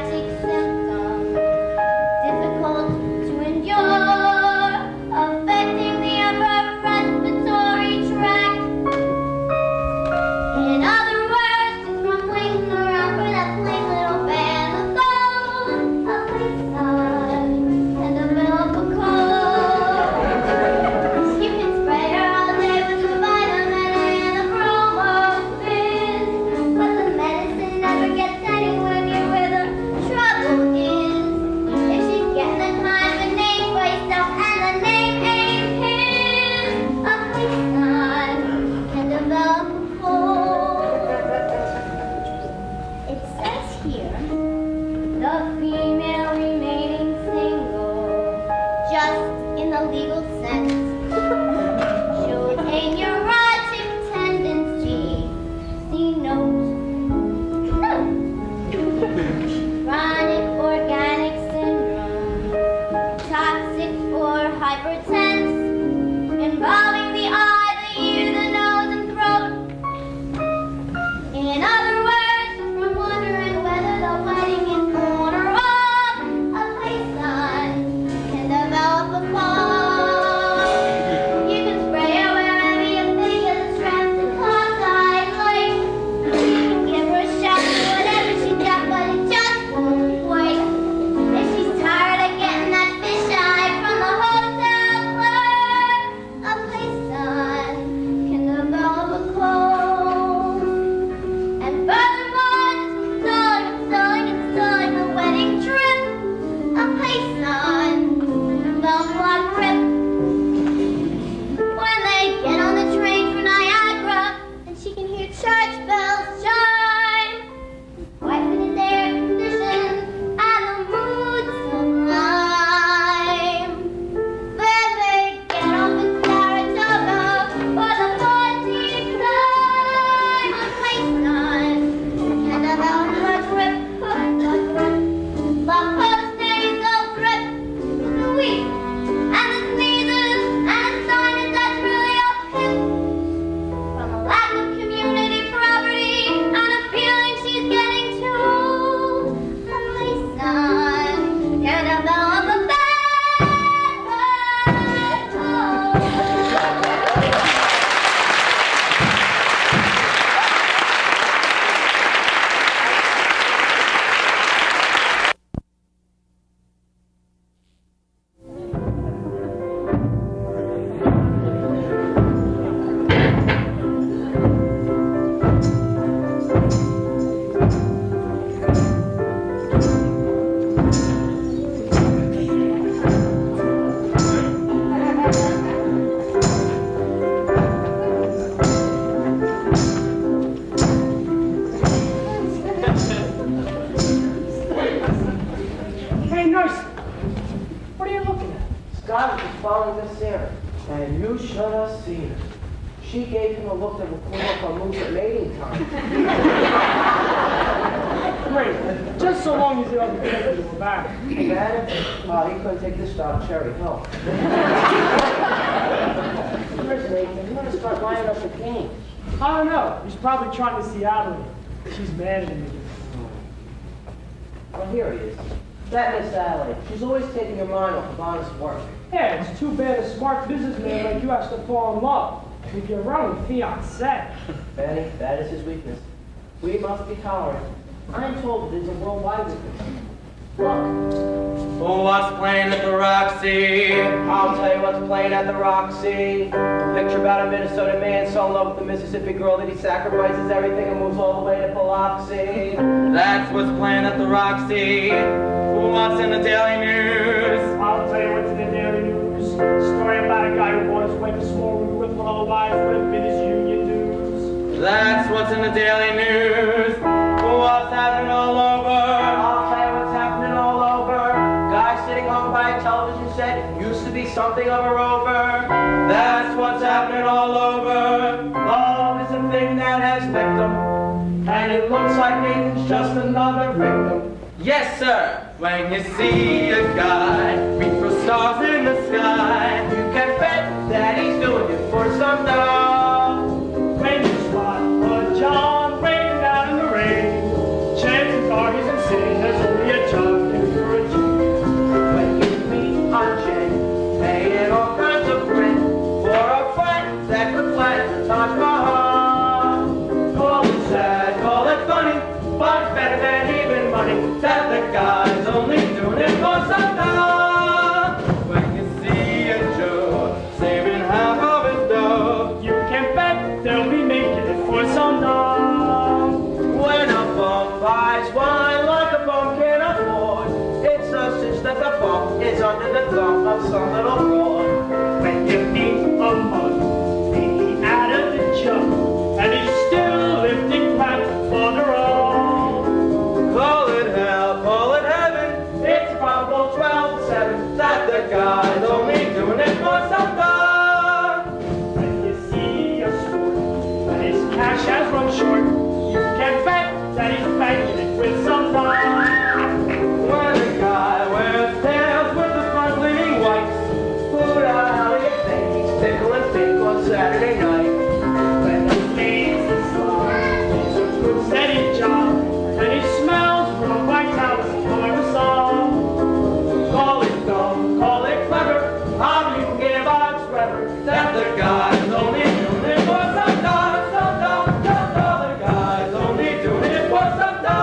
She gave him a look that would pull up our moves at mating time. Great. Just so long as the other people were back. Bad? He couldn't take this job, Cherry Hill. Where's Nathan? You want to start lining up the game? I don't know. He's probably trying to see Adeline. She's mad at me. Oh, here he is. That Miss Adelaide. She's always taking your mind off of honest work. Yeah, it's too bad a smart businessman like you has to fall in love with your own fiancée. Benny, that is his weakness. We must be tolerant. I'm told it is a worldwide weakness. Look. What's playing at the Roxy? I'll tell you what's playing at the Roxy. A picture about a Minnesota man so in love with a Mississippi girl that he sacrifices everything and moves all the way to Biloxi. That's what's playing at the Roxy. What's in the Daily News? I'll tell you what's in the Daily News. Story about a guy who bought his wife a small room with what otherwise would have been his union dues. That's what's in the Daily News. What's happening all over? I'll tell you what's happening all over. Guy sitting home by a television set used to be something of a rover. That's what's happening all over. Love is a thing that has victim, and it looks like Nathan's just another victim. Yes, sir. When you see a guy reach for stars in the sky, You can bet that he's doing it for some dough. When you spot a John breaking down in the rain, chances are he's insane. There's only a John and you're a Jew. When you meet a Jane, paying all kinds of rent for a friend that could plant the Taj Mahal. call it sad, call it funny, but it's better than even money. That the guy's only doing it for some dough. When you see a Joe saving half of his dough, You can bet they'll be making it for some dough. When a bum buys wine like a bum can afford, it's a cinch that the bum is under the thumb of some little fraud. When you meet a mug, leaning out of the jug, and he's still lifting crap on the road. call it hell, call it heaven. It's probable 12-7 That the guy's only doing it for some dough. When you see a sport, and his cash has run short, you can bet that he's banking it with some dough. When a guy wears tails with the front leaning whites, Who the hell do you think he's tickling pink on Saturday night? When the lazy slide is a good steady job, and he smells real vitality for the song. Call it dumb, call it clever, how you can give odds forever. that the guy's only doing it for some dough, some dough, some dough. The guy's only doing it for some dough.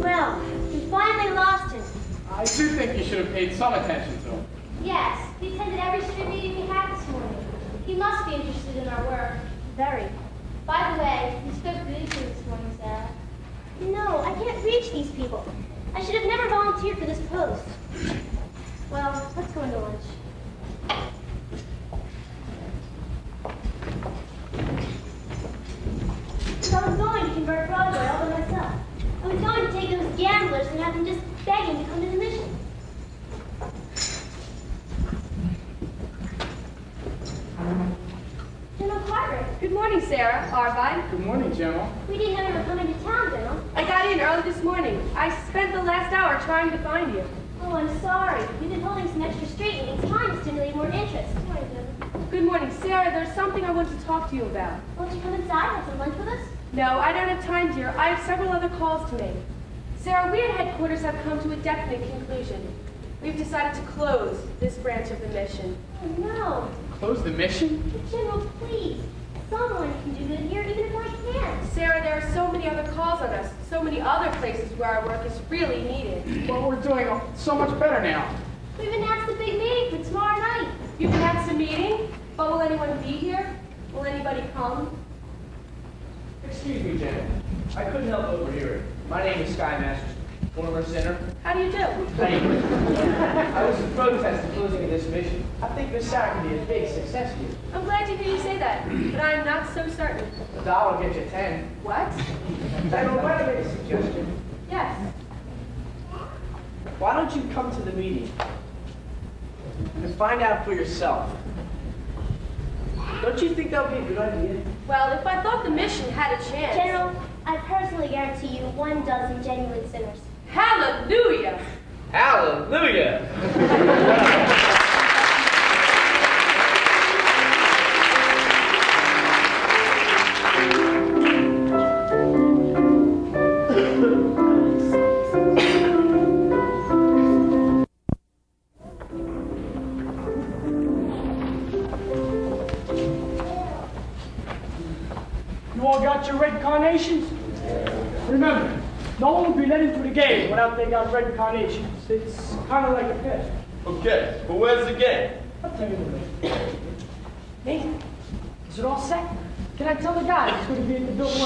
Well, we finally lost him. I do think you should have paid some attention to him. Yes, he attended every street meeting we had this morning. He must be interested in our work. Very. By the way, you spoke beautifully this morning, Sarah. No, I can't reach these people. I should have never volunteered for this post. Well, let's go into lunch. So I was going to convert Broadway all by myself. I was going to take those gamblers and have them just begging to come to the mission. General Cartwright. Good morning, Sarah. Arbine. Good morning, General. We didn't know you were coming to town, General. I got in early this morning. I spent the last hour trying to find you. Oh, I'm sorry. We've been holding some extra street meetings, trying to stimulate more interest. Sorry, General. Good morning, Sarah. There's something I want to talk to you about. Won't you come inside? Have some lunch with us? No, I don't have time, dear. I have several other calls to make. Sarah, we at headquarters have come to a definite conclusion. We've decided to close this branch of the mission. Oh, no. Close the mission? General, please. Someone can do good here, even if I can't. Sarah, there are so many other calls on us, so many other places where our work is really needed. Well, we're doing so much better now. We've announced a big meeting for tomorrow night. You've announced a meeting, but will anyone be here? Will anybody come? Excuse me, Janet. I couldn't help overhearing. My name is Sky Masterson, former sinner. How do you do? I was to protest the closing of this mission. I think Miss Sarah can be a big success here. I'm glad to hear you say that, but I'm not so certain. The doll will get you 10. What? General, might I make a suggestion? Yes. Why don't you come to the meeting and find out for yourself? Don't you think that would be a good idea? Well, if I thought the mission had a chance. General, I personally guarantee you 12 genuine sinners. Hallelujah! Hallelujah! You all got your red carnations? Remember, no one will be let into the game without they got red carnations. It's kind of like a pet. Okay, but where's the game? I'll tell you later. Nathan, is it all set? Can I tell the guy who's going to be at the building?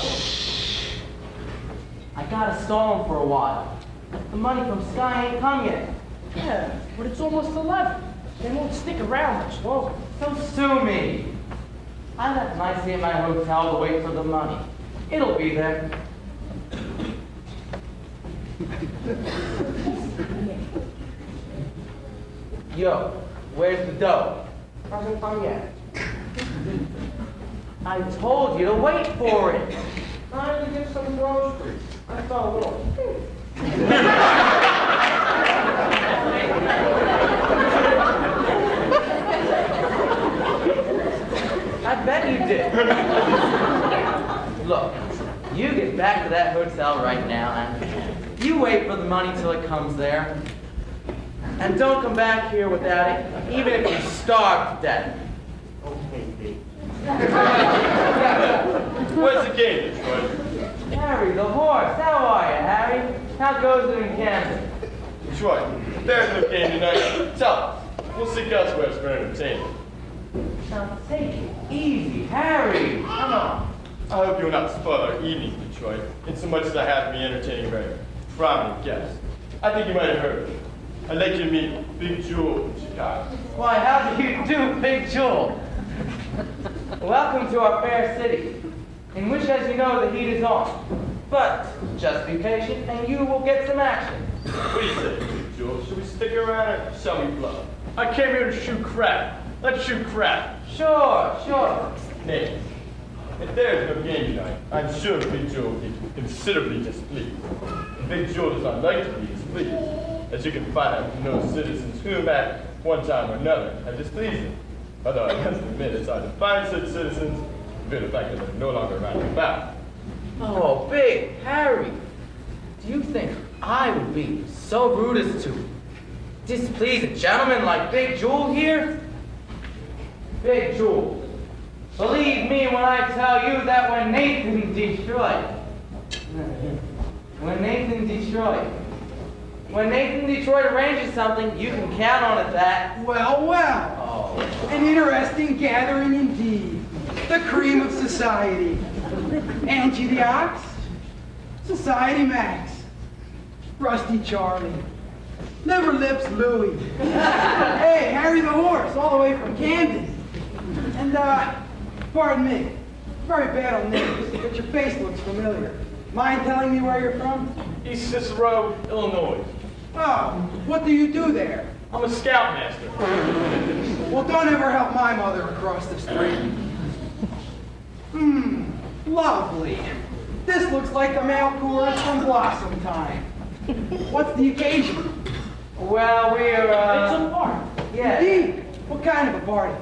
I gotta stall him for a while. The money from Sky ain't come yet. Yeah, but it's almost 11. They won't stick around much longer. So sue me. I left nicely at my hotel to wait for the money. It'll be there. Yo, where's the dough? Hasn't come yet. I told you to wait for it. I need to get some groceries. I fell a little. I bet you did. Look, you get back to that hotel right now and you wait for the money till it comes there. And don't come back here without it, even if you starve to death. Okay, Pete. Where's the game, Detroit? Harry, the horse. How are you, Harry? How goes it in Kansas? Detroit, if there's no game tonight, tell us. We'll seek elsewhere for entertainment. Now take it easy, Harry. Come on. I hope you'll not spoil our evening, Detroit, in so much as I have to be entertaining a very prominent guest. I think you might have heard of me. I'd like you to meet Big Jewel from Chicago. Why, how do you do, Big Jewel? Welcome to our fair city, in which, as you know, the heat is on. But just be patient, and you will get some action. What do you say, Big Jewel? Should we stick around or shall we blow? I came here to shoot crap. Let's shoot crap. Sure. Nay, if there's no game tonight, I'm sure Big Jewel will be considerably displeased. And Big Jewel does not like to be displeased, as you can find out from those citizens whom at one time or another have displeased him. Although I must admit it's hard to find such citizens, due to the fact that they're no longer around about. Oh, Big Harry, do you think I would be so rude as to displease a gentleman like Big Jewel here? Big Jewel, believe me when I tell you that when Nathan Detroit arranges something, you can count on it that. Well, an interesting gathering indeed. The cream of society. Angie the Ox, Society Max, Rusty Charlie, Liver Lips Louie, hey, Harry the Horse, all the way from Camden. And, pardon me, very bad on names, but your face looks familiar. Mind telling me where you're from? East Cicero, Illinois. Oh, what do you do there? I'm a scoutmaster. Well, don't ever help my mother across the street. Lovely. This looks like the male chorus from Blossom Time. What's the occasion? Well, we're, It's a party. yeah. Indeed. What kind of a party?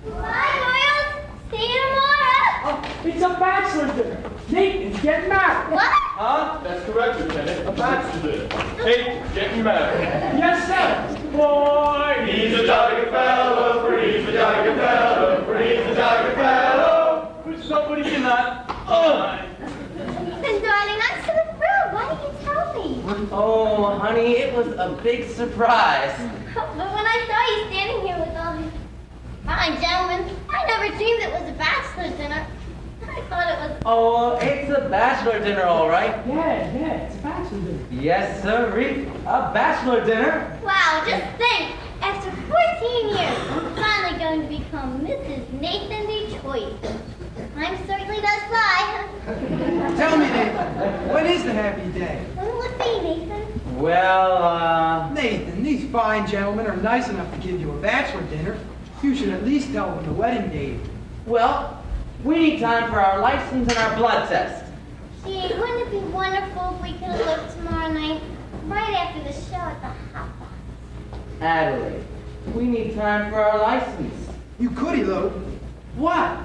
Bye, Royals. See you tomorrow. It's a bachelor dinner. Nathan's getting married. What? Huh? That's correct, Lieutenant. A bachelor dinner. Hey, getting married. Yes, sir. Boy, He's a jolly good fellow, for he's a jolly good fellow, for he's a jolly good fellow. which somebody cannot. Then, darling, I'm so thrilled. Why didn't you tell me? Oh, honey, it was a big surprise. But when I saw you standing here with all these fine gentlemen. I never dreamed it was a bachelor dinner. I thought it was... Oh, it's a bachelor dinner, all right. Yeah, it's a bachelor dinner. Yes, sir, a bachelor dinner. Wow, just think. After 14 years, I'm finally going to become Mrs. Nathan Detroit. I'm certainly does fly. Tell me, Nathan, what is the happy day? What will it be, Nathan? Well, Nathan, these fine gentlemen are nice enough to give you a bachelor dinner. You should at least tell them the wedding date. well, we need time for our license and our blood test. Gee, wouldn't it be wonderful if we could elope tomorrow night, right after the show at the Hot Box? Adelaide, we need time for our license. You could elope. What?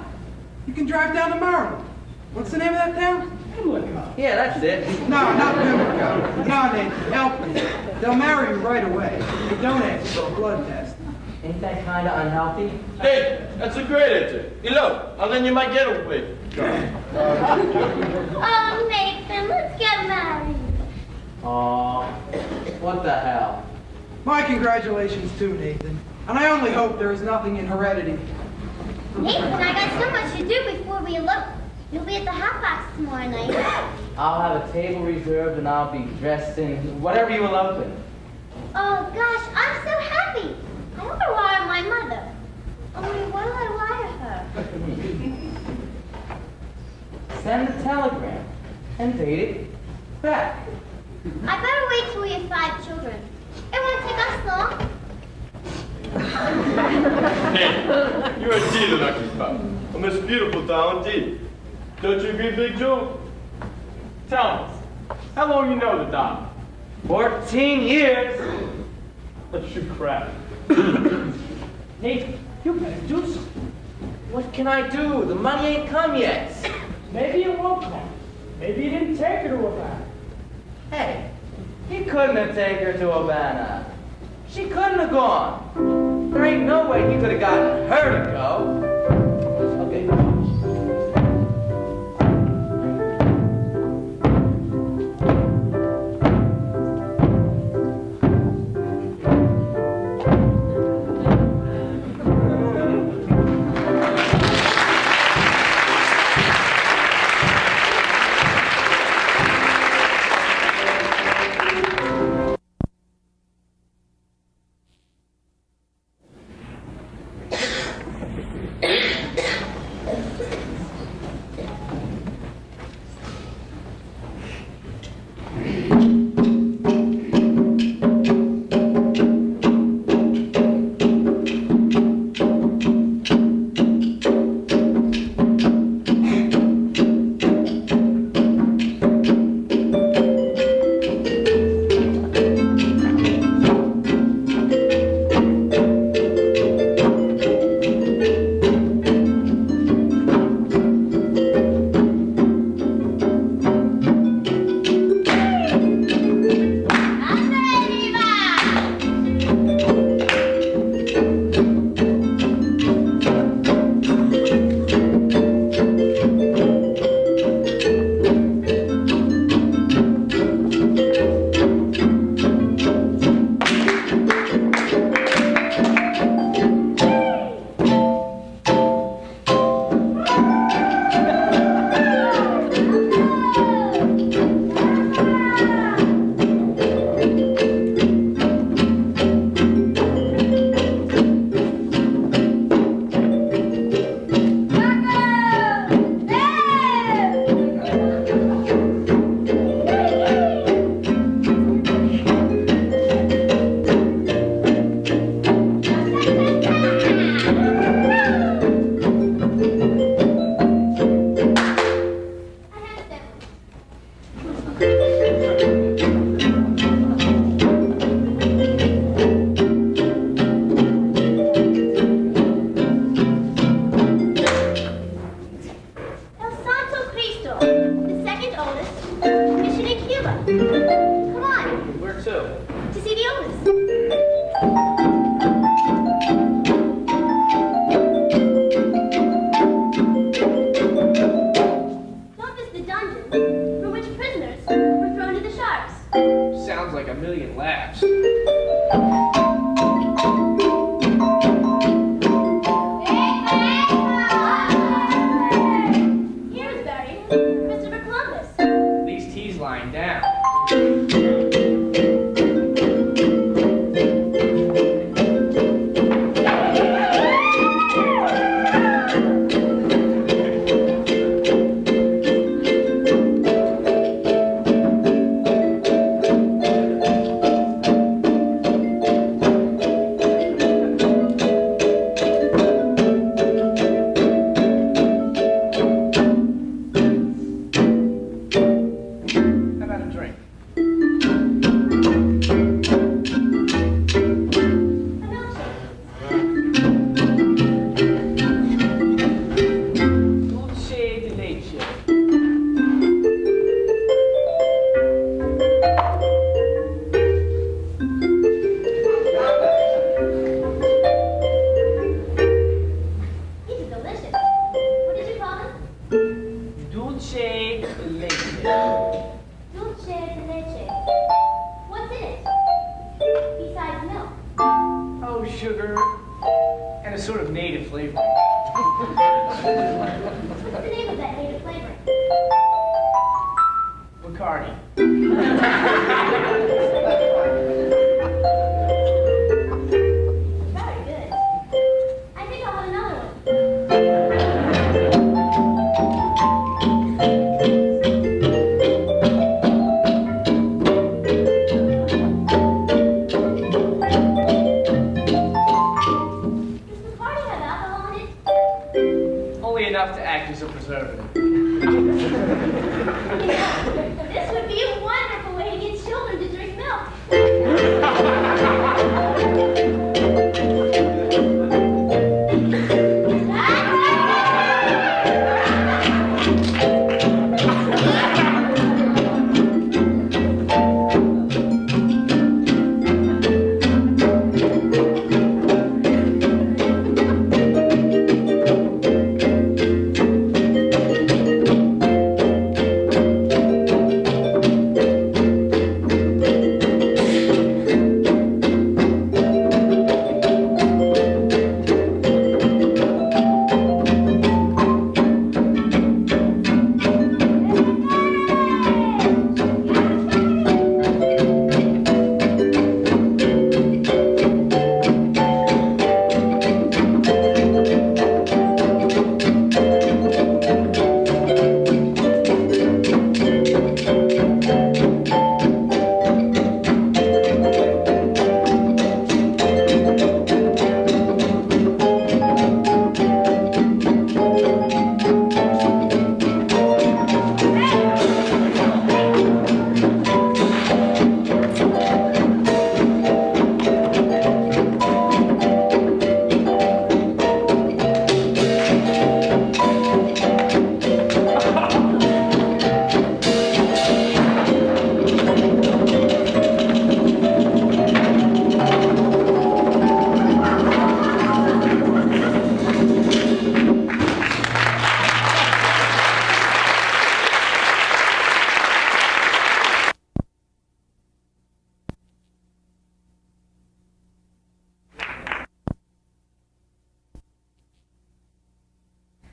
You can drive down to Maryland. What's the name of that town? Pimlico. Yeah, that's it. No, not Pimlico. No, Nathan, help me. They'll marry you right away. They don't ask for a blood test. Ain't that kind of unhealthy? Hey, that's a great answer. Elope, and then you might get away. Oh, Nathan, let's get married. Aw, what the hell? My congratulations too, Nathan. And I only hope there is nothing in heredity. Nathan, I got so much to do before we elope. You'll be at the Hot Box tomorrow night. I'll have a table reserved and I'll be dressed in whatever you elope in. Oh, gosh, I'm so happy. I want to wire my mother. Only what do I wire her? Send a telegram and date it back. I better wait till we have 5 children. It won't take us long. Hey, you're indeed a lucky spot. A most beautiful doll indeed. Don't you agree, Big Joe? Tell me, how long you know the doll? 14 years. Let's shoot crap. Nathan, you better do something. What can I do? The money ain't come yet. Maybe it won't come. Maybe you didn't take her to a bar. Hey, he couldn't have taken her to Havana. She couldn't have gone. There ain't no way he could have gotten her to go. Okay. Hey, These are delicious. What did you call them? Dulce de leche. Dulce de leche. What's in it? Besides milk. Oh, sugar. And a sort of native flavor. What's the name of that native flavoring? Bacardi. Very good. I think I'll have another one. Does Bacardi have alcohol in it? Only enough to act as a preservative. This would be a wonderful way to get children to drink milk.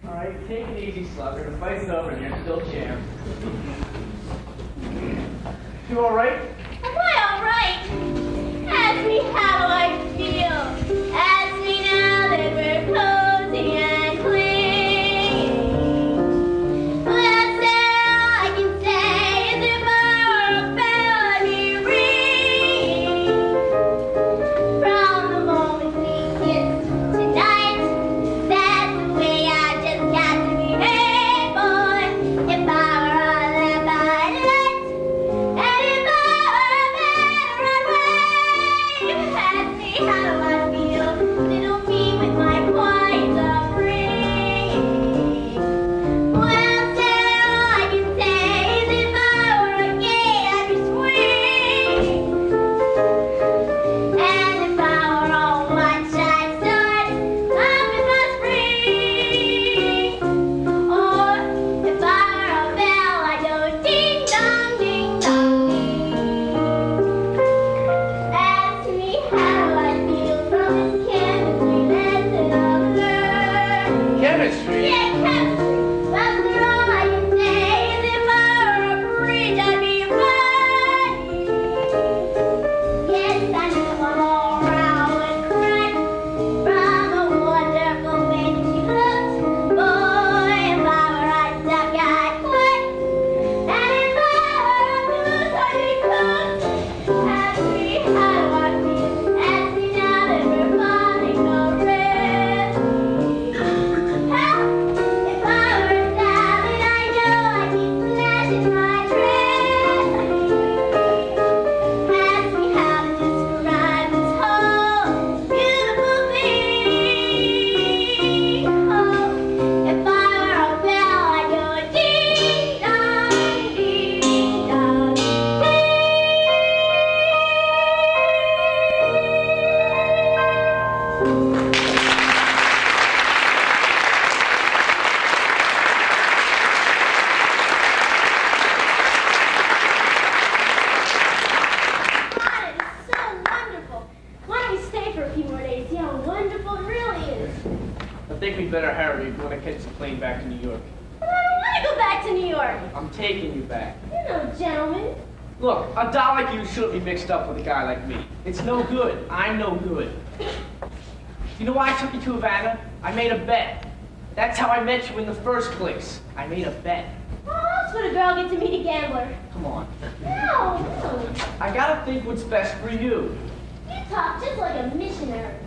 All right, take it easy, Slugger. The fight's over and you're still champ. You all right? Am I all right? Ask me how I feel. Ask me now that we're cozy and clinging. Well, that's all I can say is if I were a bell, I'd be ringing. From the moment we kissed tonight, that's the way I just got to behave, boy. If I were all that I'd like, and if I plane back to New York. But I don't want to go back to New York. I'm taking you back. You're no gentleman. Look, a doll like you shouldn't be mixed up with a guy like me. It's no good. I'm no good. You know why I took you to Havana? I made a bet. That's how I met you in the first place. I made a bet. How else would a girl get to meet a gambler? Come on. No. I gotta think what's best for you. You talk just like a missionary.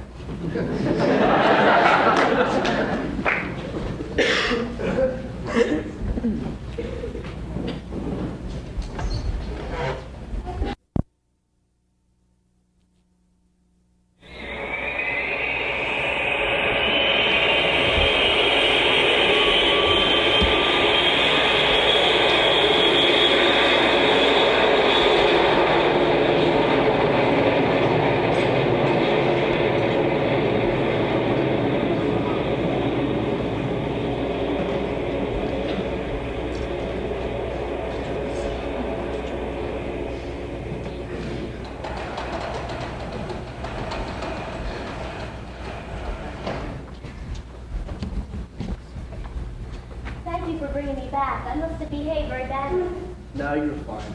Thank you for bringing me back. I must have behaved very badly. No, you're fine.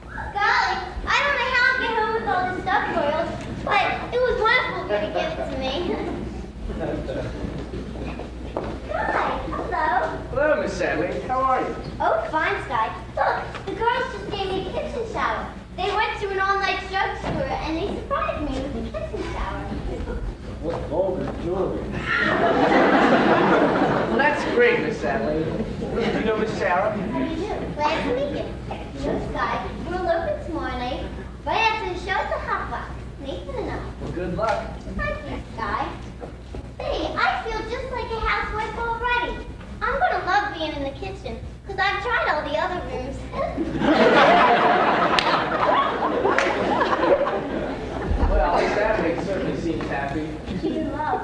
Golly, I don't know how I'll get home with all this stuff boiled, but it was wonderful of you to give it to me. Hi, hello. Hello, Miss Sadly. How are you? Oh, fine, Sky. Look, the girls just gave me a kitchen shower. They went to an all-night drugstore and they surprised me with a kitchen shower. What vulgar jewelry. Well, that's great, Miss Sadly. You know Miss Sarah? How do you do? Glad to meet you. You know, Sky, we'll open tomorrow night right after the show at the Hot Box. Nathan and I. Well, good luck. Thank you, Sky. Hey, I feel just like a housewife already. I'm gonna love being in the kitchen, because I've tried all the other rooms. Well, Sadly certainly seems happy. She's in love.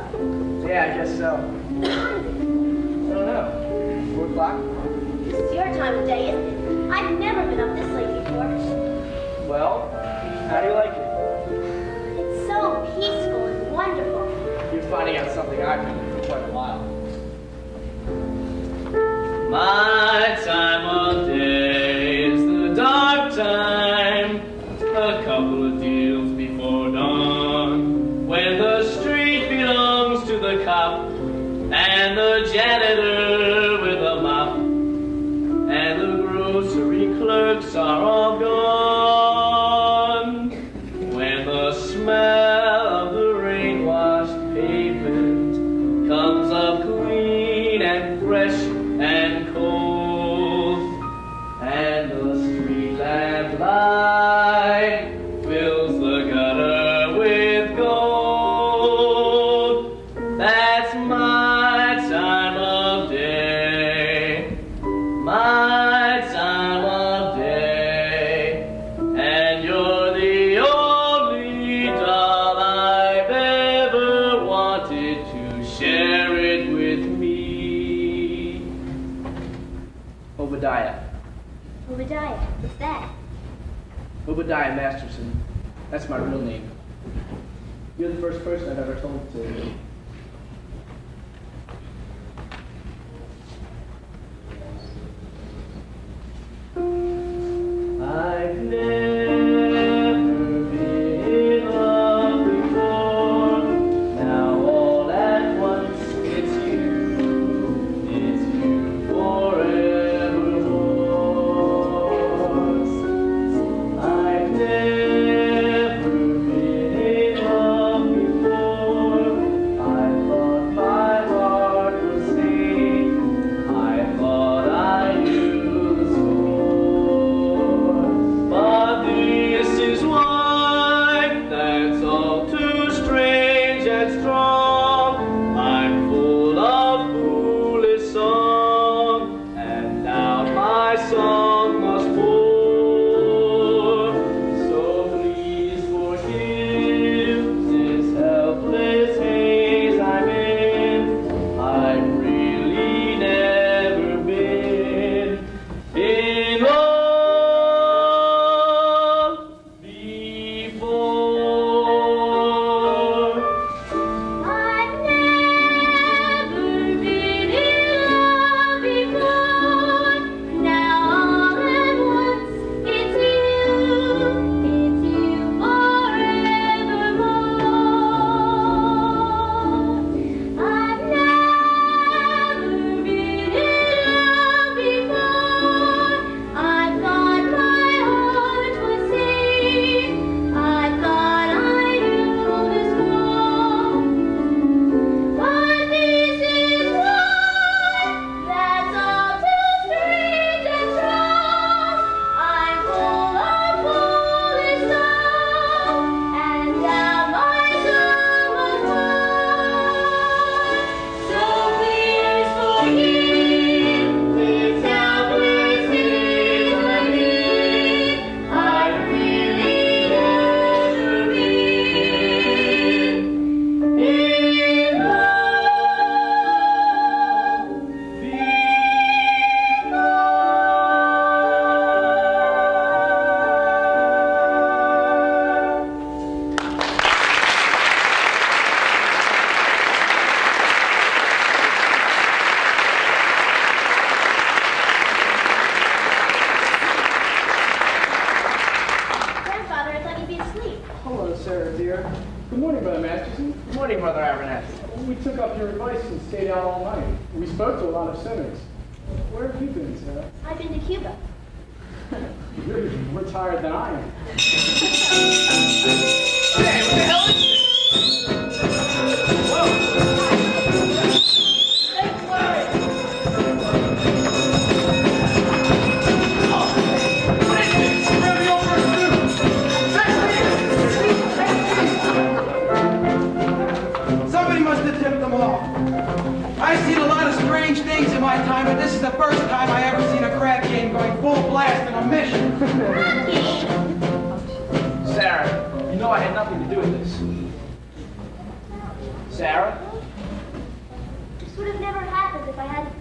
Yeah, I guess so. I don't know. 4 o'clock? This is your time of day, isn't it? I've never been up this late before. Well, how do you like it? It's so peaceful and wonderful. You're finding out something I've been doing for quite a while. My time of day is the dark time, a couple of deals before dawn, when the street belongs to the cop and the janitor with a mop, and the grocery clerks are all gone, when the smell of the rain-washed pavement comes up clean and fresh and cold, and the street lamp light fills the gutter with gold. That's my time of day, my time of day, and you're the only doll I've ever wanted to share it with me. Obadiah. Obadiah, what's that? Obadiah Masterson. That's my real name. You're the first person I've ever told to. I've never been in love before. Now all at once it's you forevermore. I've never been in love before. morning, Brother Abernathy. We took up your advice and stayed out all night. We spoke to a lot of cynics. Where have you been, Sarah? I've been to Cuba. You're even more tired than I am. Hey, what the hell is this? Whoa! Stay quiet! Oh, what is this? Grab the old first dude! Somebody must have tipped them off. I've seen a lot of strange things in my time, but this is the first time I ever seen a crab game going full blast on a mission. Sarah, you know I had nothing to do with this. Sarah? This would have never happened if I hadn't.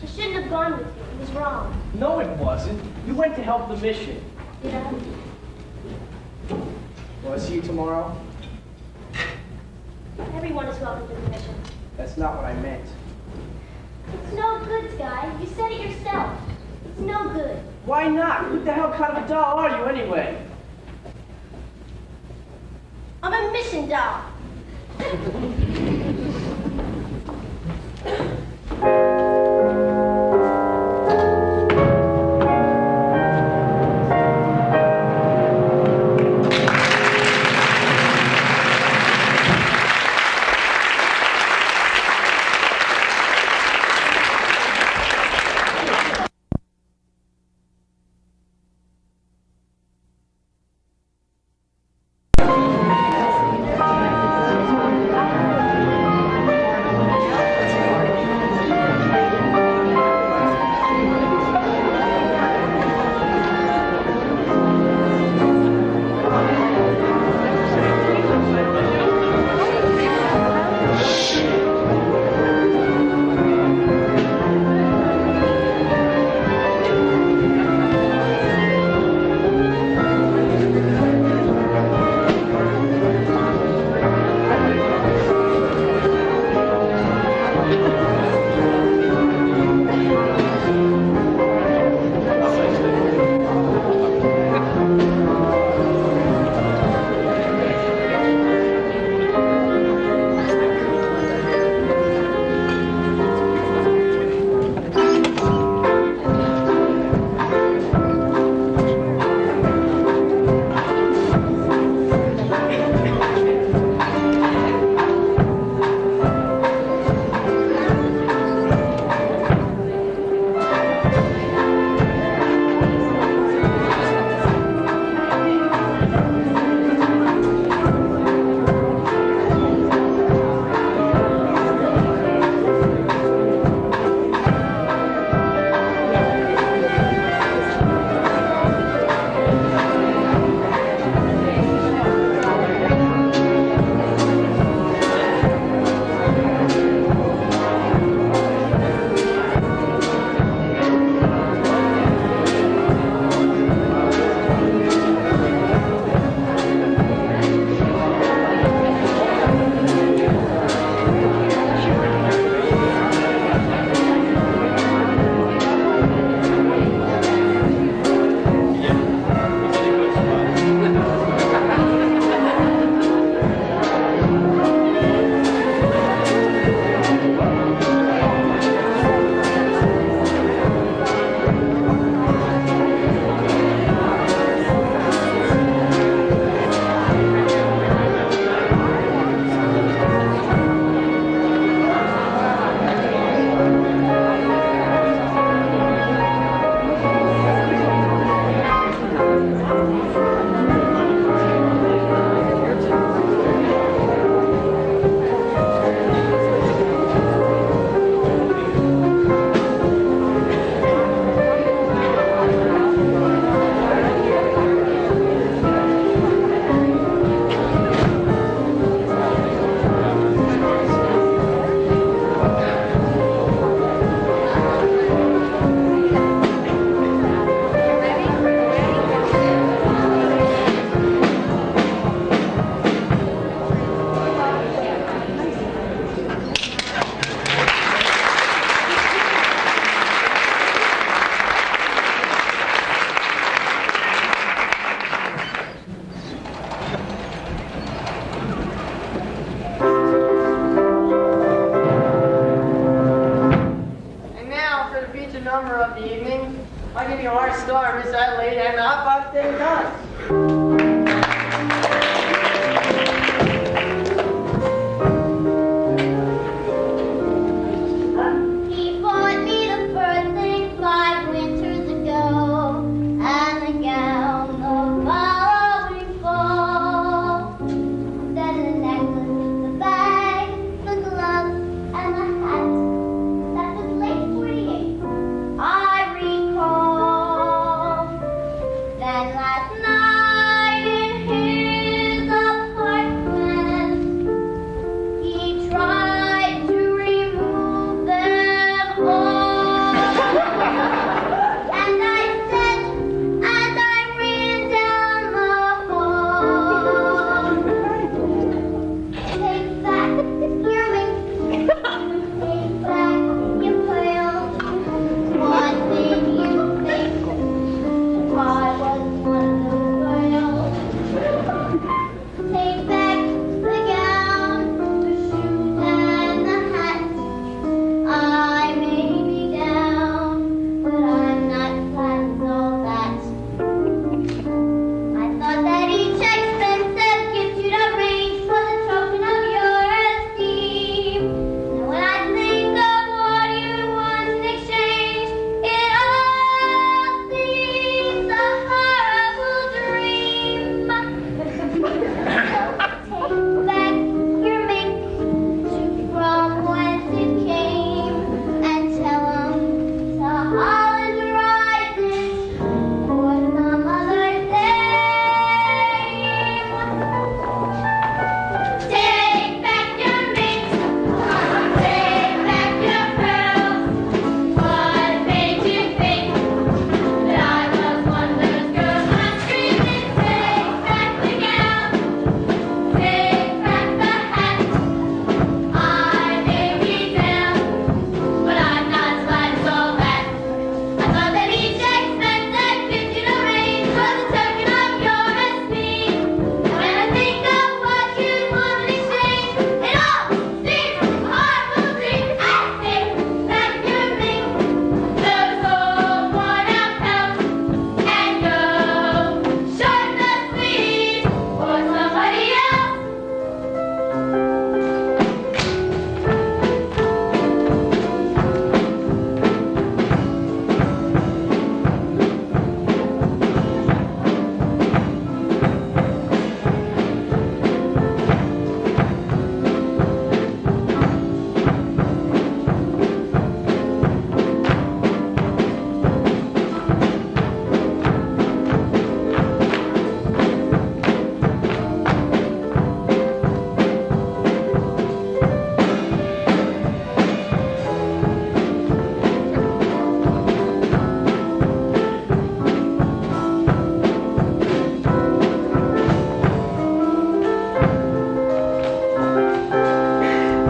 I shouldn't have gone with you. It was wrong. No, it wasn't. You went to help the mission. Did I? Will I see you tomorrow? Everyone is welcome to the mission. That's not what I meant. It's no good, Sky. You said it yourself. It's no good. Why not? What the hell kind of a doll are you anyway? I'm a mission doll. evening. I'll give you our star, Miss Adelaide, and the hot box David Thomas. He bought me the first thing 5 winters ago, and the gown the following fall. Then the necklace, the bag, the gloves, and the hat. That was late 48, I recall. Then last night in his apartment, he tried to remove them all. And I said, as I ran down the hall, take back your mink, take back your pearls. What did you think? I was one of those girls. Take back the gown, the shoes, and the hat. I may be down, but I'm not glad with all that. I thought that each expensive gift you'd arrange was a token of your esteem. And when I think of what you want in exchange, it all seems a horrible dream. Take back your mink, shoot from whence it came, and tell 'em to Holland rises for some other day. Take back your mink, take back your pearls. What made you think that I was one of those girls? I'm screaming, take back the gown, take back the hat. I may be down, but I'm not as glad as all that. I thought that each expensive gift you'd arrange was a token of your esteem. And when I think of what you'd want in exchange, it all seems a horrible dream. I take back your mink, those old worn-out pelts, and go shorten the sleeves for somebody else.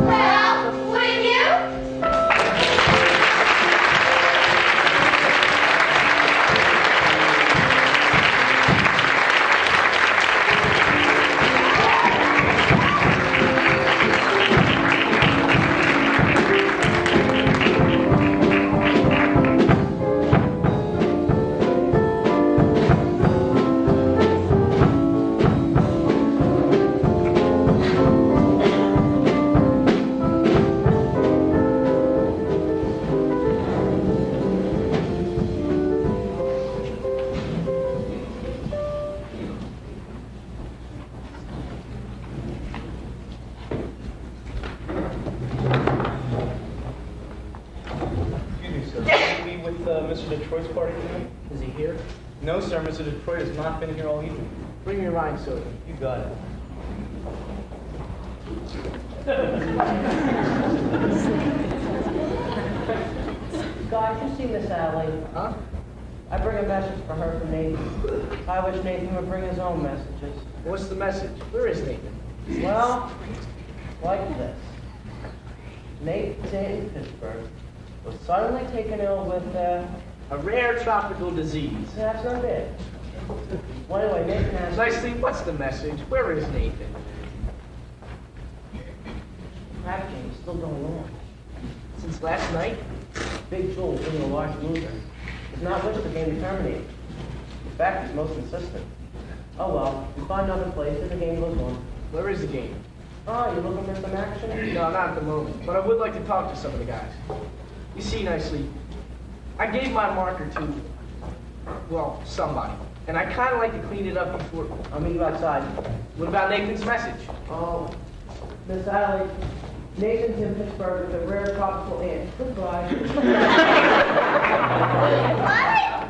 Well, wouldn't you? Excuse me, sir. Can you meet with Mr. Detroit's party tonight? Is he here? No, sir. Mr. Detroit has not been here all evening. Bring me a Rhine soda. You got it. Guys, you see Miss Adelaide? Huh? I bring a message for her from Nathan. I wish Nathan would bring his own messages. What's the message? Where is Nathan? Well, like this. Nathan in Pittsburgh was suddenly taken ill with, A rare tropical disease. that's not it. Well, anyway, Nathan has... Nicely, what's the message? Where is Nathan? Rap game's still going on. Since last night? Big Joel being a large loser. not wish the game to terminate. In fact, he's most insistent. Oh well, we find another place and the game goes on. Where is the game? Oh, you looking for some action? No, not at the moment, but I would like to talk to some of the guys. You see, Nicely, I gave my marker to, well, somebody. And I kind of like to clean it up before... I'll meet you outside. What about Nathan's message? Oh, Miss Allie, Nathan's in Pittsburgh with a rare tropical ant. Goodbye. What?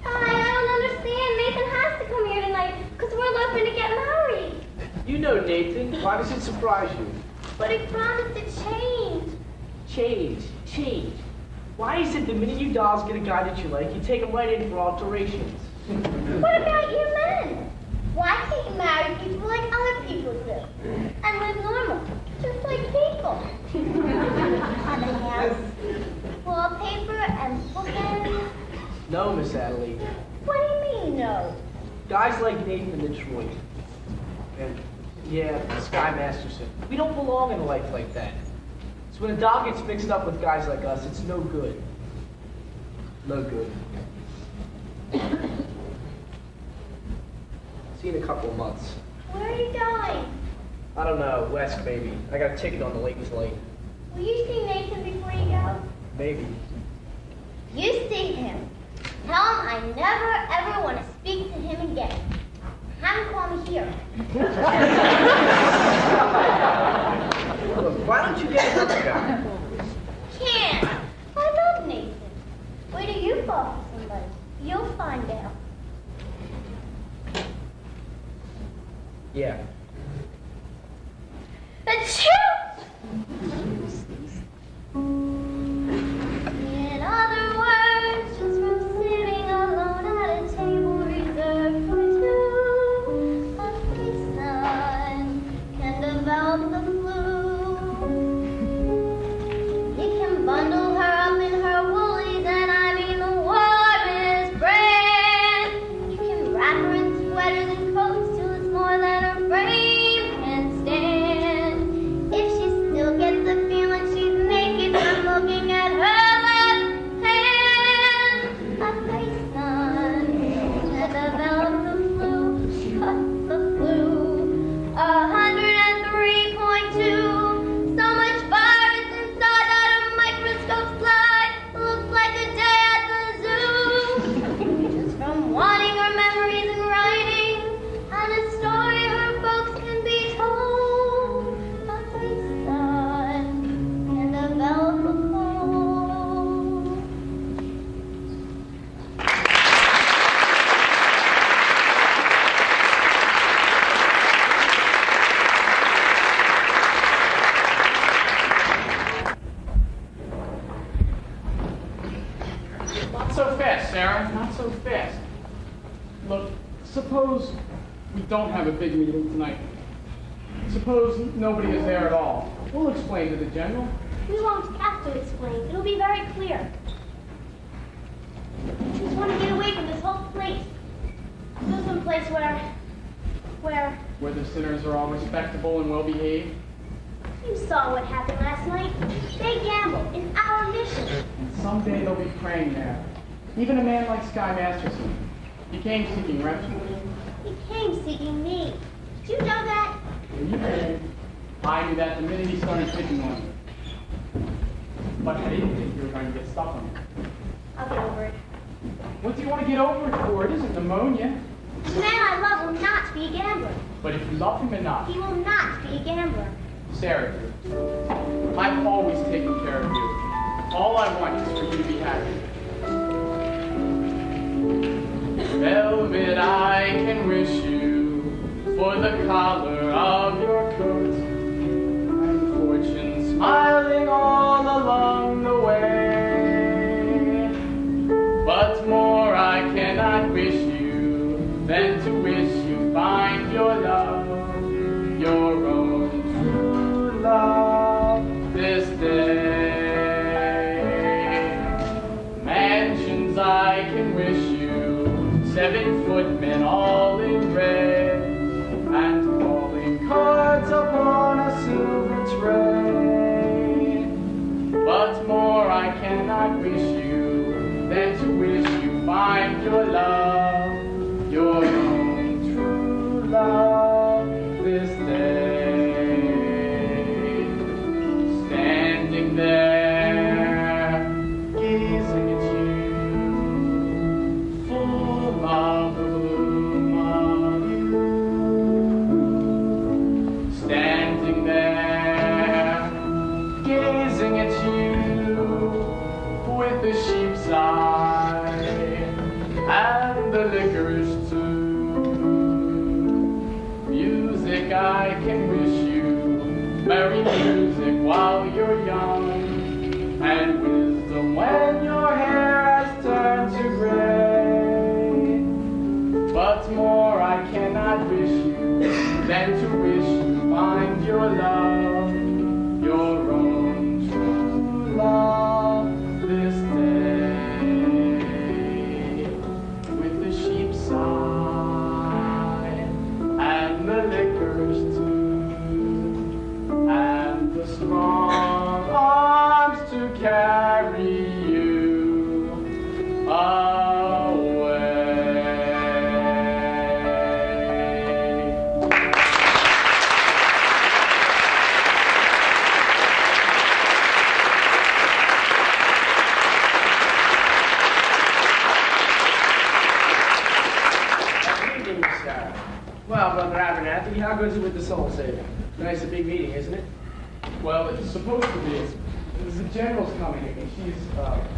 I don't understand. Nathan has to come here tonight because we're looking to get married. You know Nathan. Why does it surprise you? But he promised to change. Change. Why is it the minute you dolls get a guy that you like, you take him right in for alterations? What about you men? Why can't you marry people like other people do? And live normal, just like people. On a house, wallpaper, and bookends. No, Miss Adelaide. What do you mean, no? Guys like Nathan and Detroit. And, yeah, Sky Masterson. We don't belong in a life like that. So when a doll gets mixed up with guys like us, it's no good. No good. See you in a couple of months. Where are you going? I don't know, west maybe. I got a ticket on the Layton's Lane. Will you see Nathan before you go? Maybe. You see him. Tell him I never ever want to speak to him again. Have him call me here. Look, why don't you get another guy? Can't. I love Nathan. Wait till you fall for somebody. You'll find out. Yeah. Achoo! In other words, just from sitting alone at a table reserved for two, a free son can develop the flu. He can bundle her up in her woolies, and I mean the warmest brand. You can wrap her in sweaters and coats till it's more than her frame can stand. If she still gets the feeling she's naked from looking at her left hand, a face son that developed the flu, the flu, 103.2. So much virus inside that a microscope slide looks like a day at the zoo. Just from wanting her memories in writing and a story her folks can be told. A face son can develop a cold. Not so fast, Sarah. Not so fast. Look, suppose we don't have a big meeting tonight. Suppose nobody is there at all. We'll explain to the general. We won't have to explain. It'll be very clear. We just want to get away from this whole place. Go someplace where Where the sinners are all respectable and well behaved. you saw what happened last night. They gambled in our mission. And someday they'll be praying there. Even a man like Sky Masterson. He came seeking refuge. He came seeking me. Did you know that? When you came, I knew that the minute he started picking on you. But I didn't think you were going to get stuck on it. I'll get over it. What do you want to get over it for? It isn't pneumonia. The man I love will not be a gambler. But if you love him enough, He will not be a gambler. Sarah, I've always taken care of you. All I want is for you to be happy. Velvet, I can wish you for the collar of your coat, and fortune smiling all along the way. But more I cannot wish you than to wish you find your love, your own true love this day. Mansions I can wish you, 7 footmen all in red, and calling cards upon a silver tray. But more I cannot wish you than to wish you find your love, your own true love this day. Standing there, gazing at you, full of the bloom of you. Standing there, gazing at you, with the sheep's eye and the licorice too. Music, I can wish you merry music while you're young, and wisdom when your hair has turned to gray. But more I cannot wish you than to wish you find your love, your own true love this day. With the sheep's eye and the licorice too, and the strong arms to carry you away. Good evening, Miss Sarah. Well, Brother Abernathy, how goes it with the soul saving? Nice, a big meeting, isn't it? Well, it's supposed to be. The general's coming, and she's,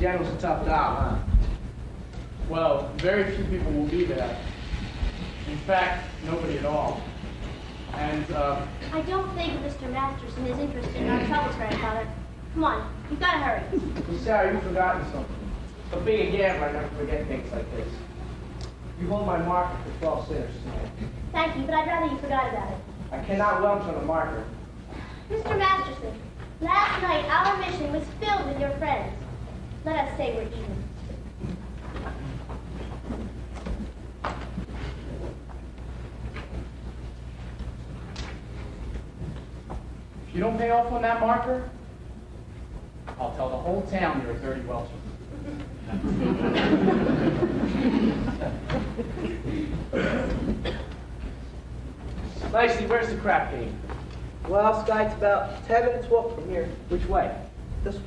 General's a tough doll, huh? well, very few people will be there. In fact, nobody at all. And, I don't think Mr. Masterson is interested in our troubles, Grandfather. Come on, you've got to hurry. Miss Sarah, you've forgotten something. But being a gambler, I never forget things like this. You hold my marker for 12 sinners tonight. Thank you, but I'd rather you forgot about it. I cannot welch on a marker. Mr. Masterson, last night our mission was filled with your friends. Let us say we're even. if you don't pay off on that marker, I'll tell the whole town you're a dirty Welshman. Nicely, where's the crap game? Well, Sky, it's about 10 minutes walk from here. Which way? This way.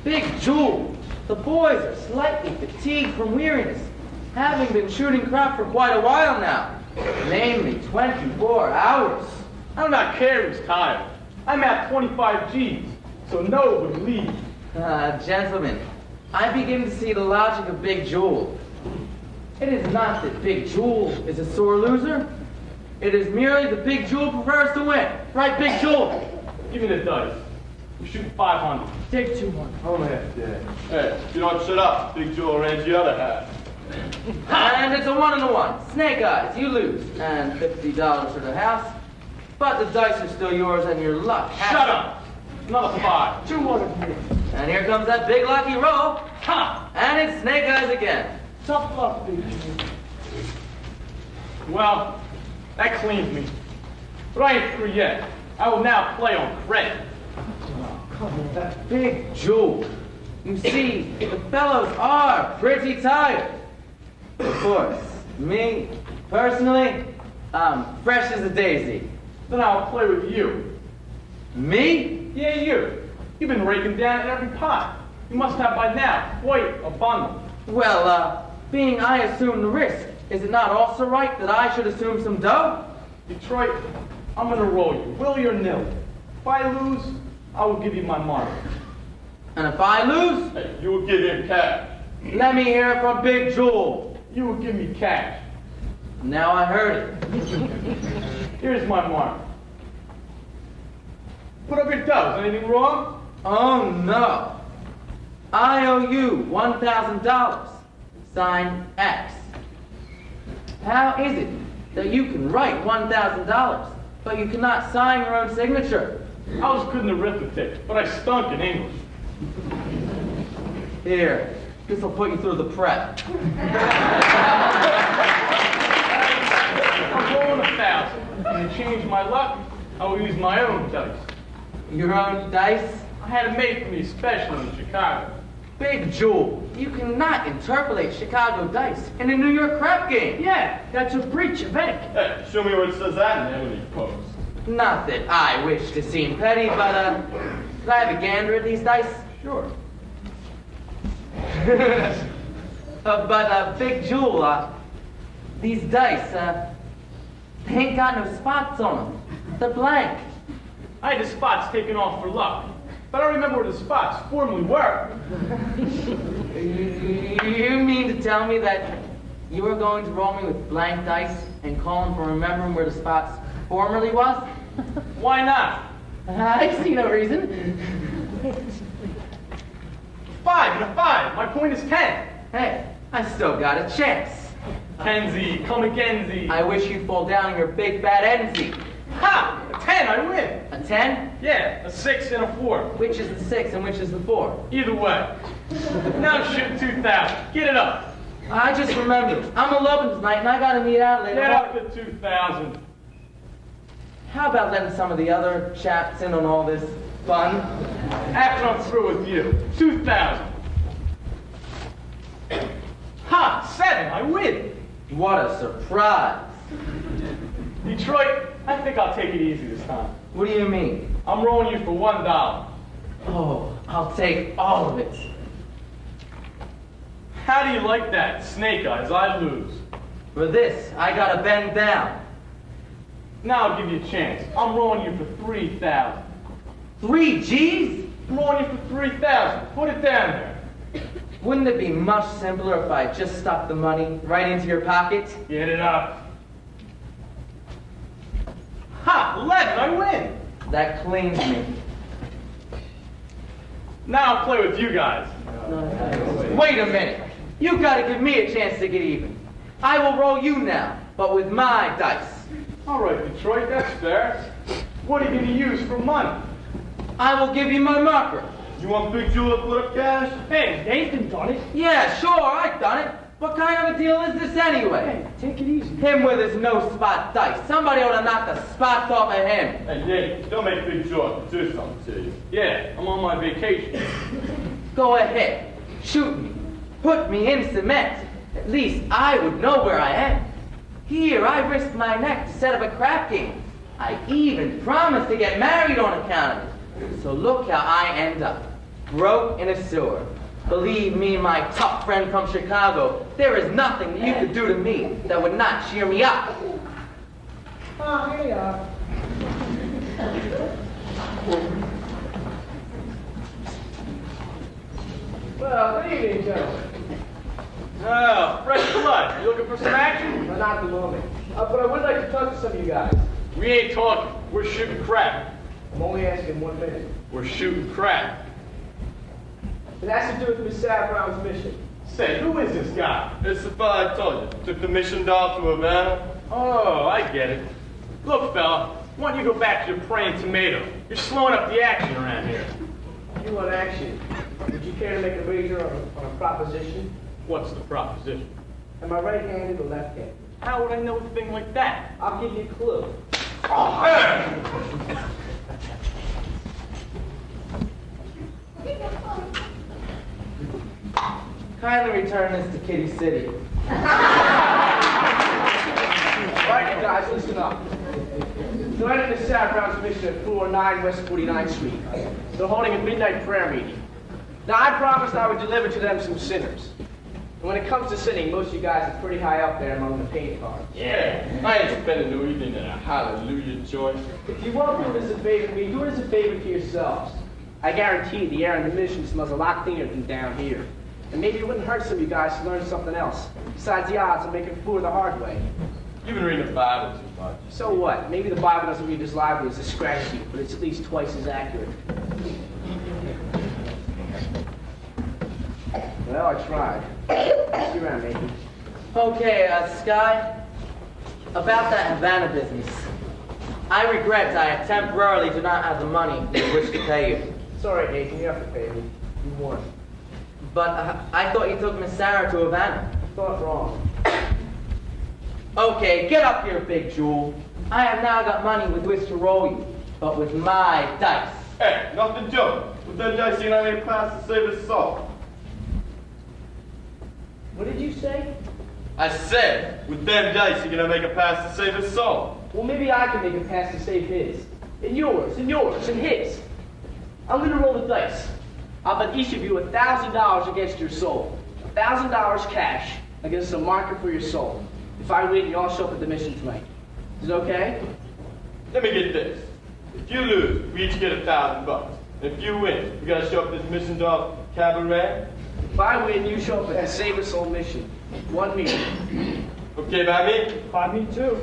Big Jewel, the boys are slightly fatigued from weariness, having been shooting crap for quite a while now, namely 24 hours. I do not care who's tired. I'm at 25 G's, so no would leave. Gentlemen, I begin to see the logic of Big Jewel. It is not that Big Jewel is a sore loser. It is merely that Big Jewel prefers to win. Right, Big Jewel? Give me the dice. We're shooting 500. Take 200. Oh, yeah. Hey, if you don't shut up, Big Joe will arrange the other half. And it's a 1-on-1. Snake eyes, you lose. And $50 for the house. But the dice are still yours and your luck. Shut up! Another 5. 200. And here comes that big lucky roll. Ha! And it's snake eyes again. Tough luck, Big Joe. Well, that cleans me. But I ain't through yet. I will now play on credit. Big Jewel. You see, the fellows are pretty tired. Of course, me, personally, I'm fresh as a daisy. Then I'll play with you. Me? Yeah, you. You've been raking down in every pot. You must have by now quite a bundle. Well, being I assume the risk, is it not also right that I should assume some dough? Detroit, I'm gonna roll you, will or nil. If I lose, I will give you my money. And if I lose? Hey, you will give him cash. Let me hear it from Big Jewel. You will give me cash. Now I heard it. Here's my mark. Put up your dough. Is anything wrong? Oh, no. I owe you $1,000. Signed X. How is it that you can write $1,000, but you cannot sign your own signature? I was good in arithmetic, but I stunk in English. Here, this will put you through the prep. I'm rolling 1,000. And to change my luck, I will use my own dice. Your own dice? I had it made for me especially in Chicago. Big Jewel, you cannot interpolate Chicago dice in a New York crap game. Yeah, that's a breach of etiquette. Hey, show me where it says that in Emily Post. Not that I wish to seem petty, but, could I have a gander at these dice? Sure. But Big Jewel, these dice, they ain't got no spots on them. They're blank. I had the spots taken off for luck, but I don't remember where the spots formerly were. You mean to tell me that you were going to roll me with blank dice and calling for remembering where the spots formerly was? Why not? I see no reason. 5 and a 5. My point is 10. Hey, I still got a chance. Kenzie, come again, Z. I wish you'd fall down on your big bad Enzy. Ha! A 10, I win. A 10? Yeah, a 6 and a 4. Which is the 6 and which is the 4? Either way. Now I'm shooting 2,000. Get it up. I just remembered. I'm eloping tonight and I gotta meet out later. Get up to 2,000. How about letting some of the other chaps in on all this fun? After I'm through with you. 2,000. Ha! 7, I win. What a surprise. Detroit, I think I'll take it easy this time. What do you mean? I'm rolling you for $1. Oh, I'll take all of it. How do you like that? Snake eyes, I lose. For this, I gotta bend down. Now I'll give you a chance. I'm rolling you for 3,000. 3 G's? I'm rolling you for 3,000. Put it down there. Wouldn't it be much simpler if I just stuck the money right into your pocket? Get it up. Ha! 11, I win. That cleans me. Now I'll play with you guys. Wait a minute. You gotta give me a chance to get even. I will roll you now, but with my dice. All right, Detroit, that's fair. What are you going to use for money? I will give you my marker. You want Big Jewel to put up cash? Hey, Nathan done it. Yeah, sure, I've done it. What kind of a deal is this anyway? Hey, take it easy. Him with his no spot dice. Somebody ought to knock the spots off of him. Hey, Nate, don't make Big Jewel do something to you. Yeah, I'm on my vacation. Go ahead. Shoot me. Put me in cement. At least I would know where I am. Here, I risked my neck to set up a crap game. I even promised to get married on account of it. So look how I end up. broke in a sewer. Believe me, my tough friend from Chicago, there is nothing that you could do to me that would not cheer me up. Oh, here you are. Well, good evening, gentlemen. Oh, fresh blood. You looking for some action? Well, not at the moment. But I would like to talk to some of you guys. We ain't talking. We're shooting crap. I'm only asking 1 minute. We're shooting crap. It has to do with Miss Sarah Brown's mission. Say, who is this guy? It's the fella I told you. Took the mission doll to Havana. Oh, I get it. Look, fella, why don't you go back to your praying tomato? You're slowing up the action around here. You want action? Would you care to make a wager on a proposition? What's the proposition? Am I right-handed or left-handed? How would I know a thing like that? I'll give you a clue. Oh, hey! Kindly return this to Kitty City. All right, you guys, listen up. Tonight at Miss Sarah Brown's mission at floor 9 West 49th Street. They're holding a midnight prayer meeting. Now, I promised I would deliver to them some sinners. And when it comes to sinning, most of you guys are pretty high up there among the paint cards. Yeah, I ain't spending no evening in a hallelujah joint. If you won't do it as a favor to me, do it as a favor to yourselves. I guarantee the air in the mission smells a lot cleaner than down here. And maybe it wouldn't hurt some of you guys to learn something else, besides the odds of making fool the hard way. You've been reading the Bible too much. So what? Maybe the Bible doesn't read as lively as a scratch sheet, but it's at least twice as accurate. Well, I tried. See you around, maybe. Okay, Sky, about that Havana business. I regret I temporarily do not have the money with which to pay you. It's all right, Nathan. You have to pay me. You won. But I thought you took Miss Sarah to Havana. You thought wrong. Okay, get up here, Big Jewel. I have now got money with which to roll you, but with my dice. Hey, nothing joking. With that dice, you know I ain't pass to save his soul. What did you say? I said, with them dice, you're gonna make a pass to save his soul. Well, maybe I can make a pass to save his. And yours, and yours, and his. I'm gonna roll the dice. I'll bet each of you $1,000 against your soul. $1,000 cash against a marker for your soul. If I win, you all show up at the mission tonight. Is it okay? Let me get this. If you lose, we each get $1,000. And if you win, we gotta show up at this mission dog cabaret. If I win, you show up at the Save a Soul mission. 1 meeting. Okay by me? By me too.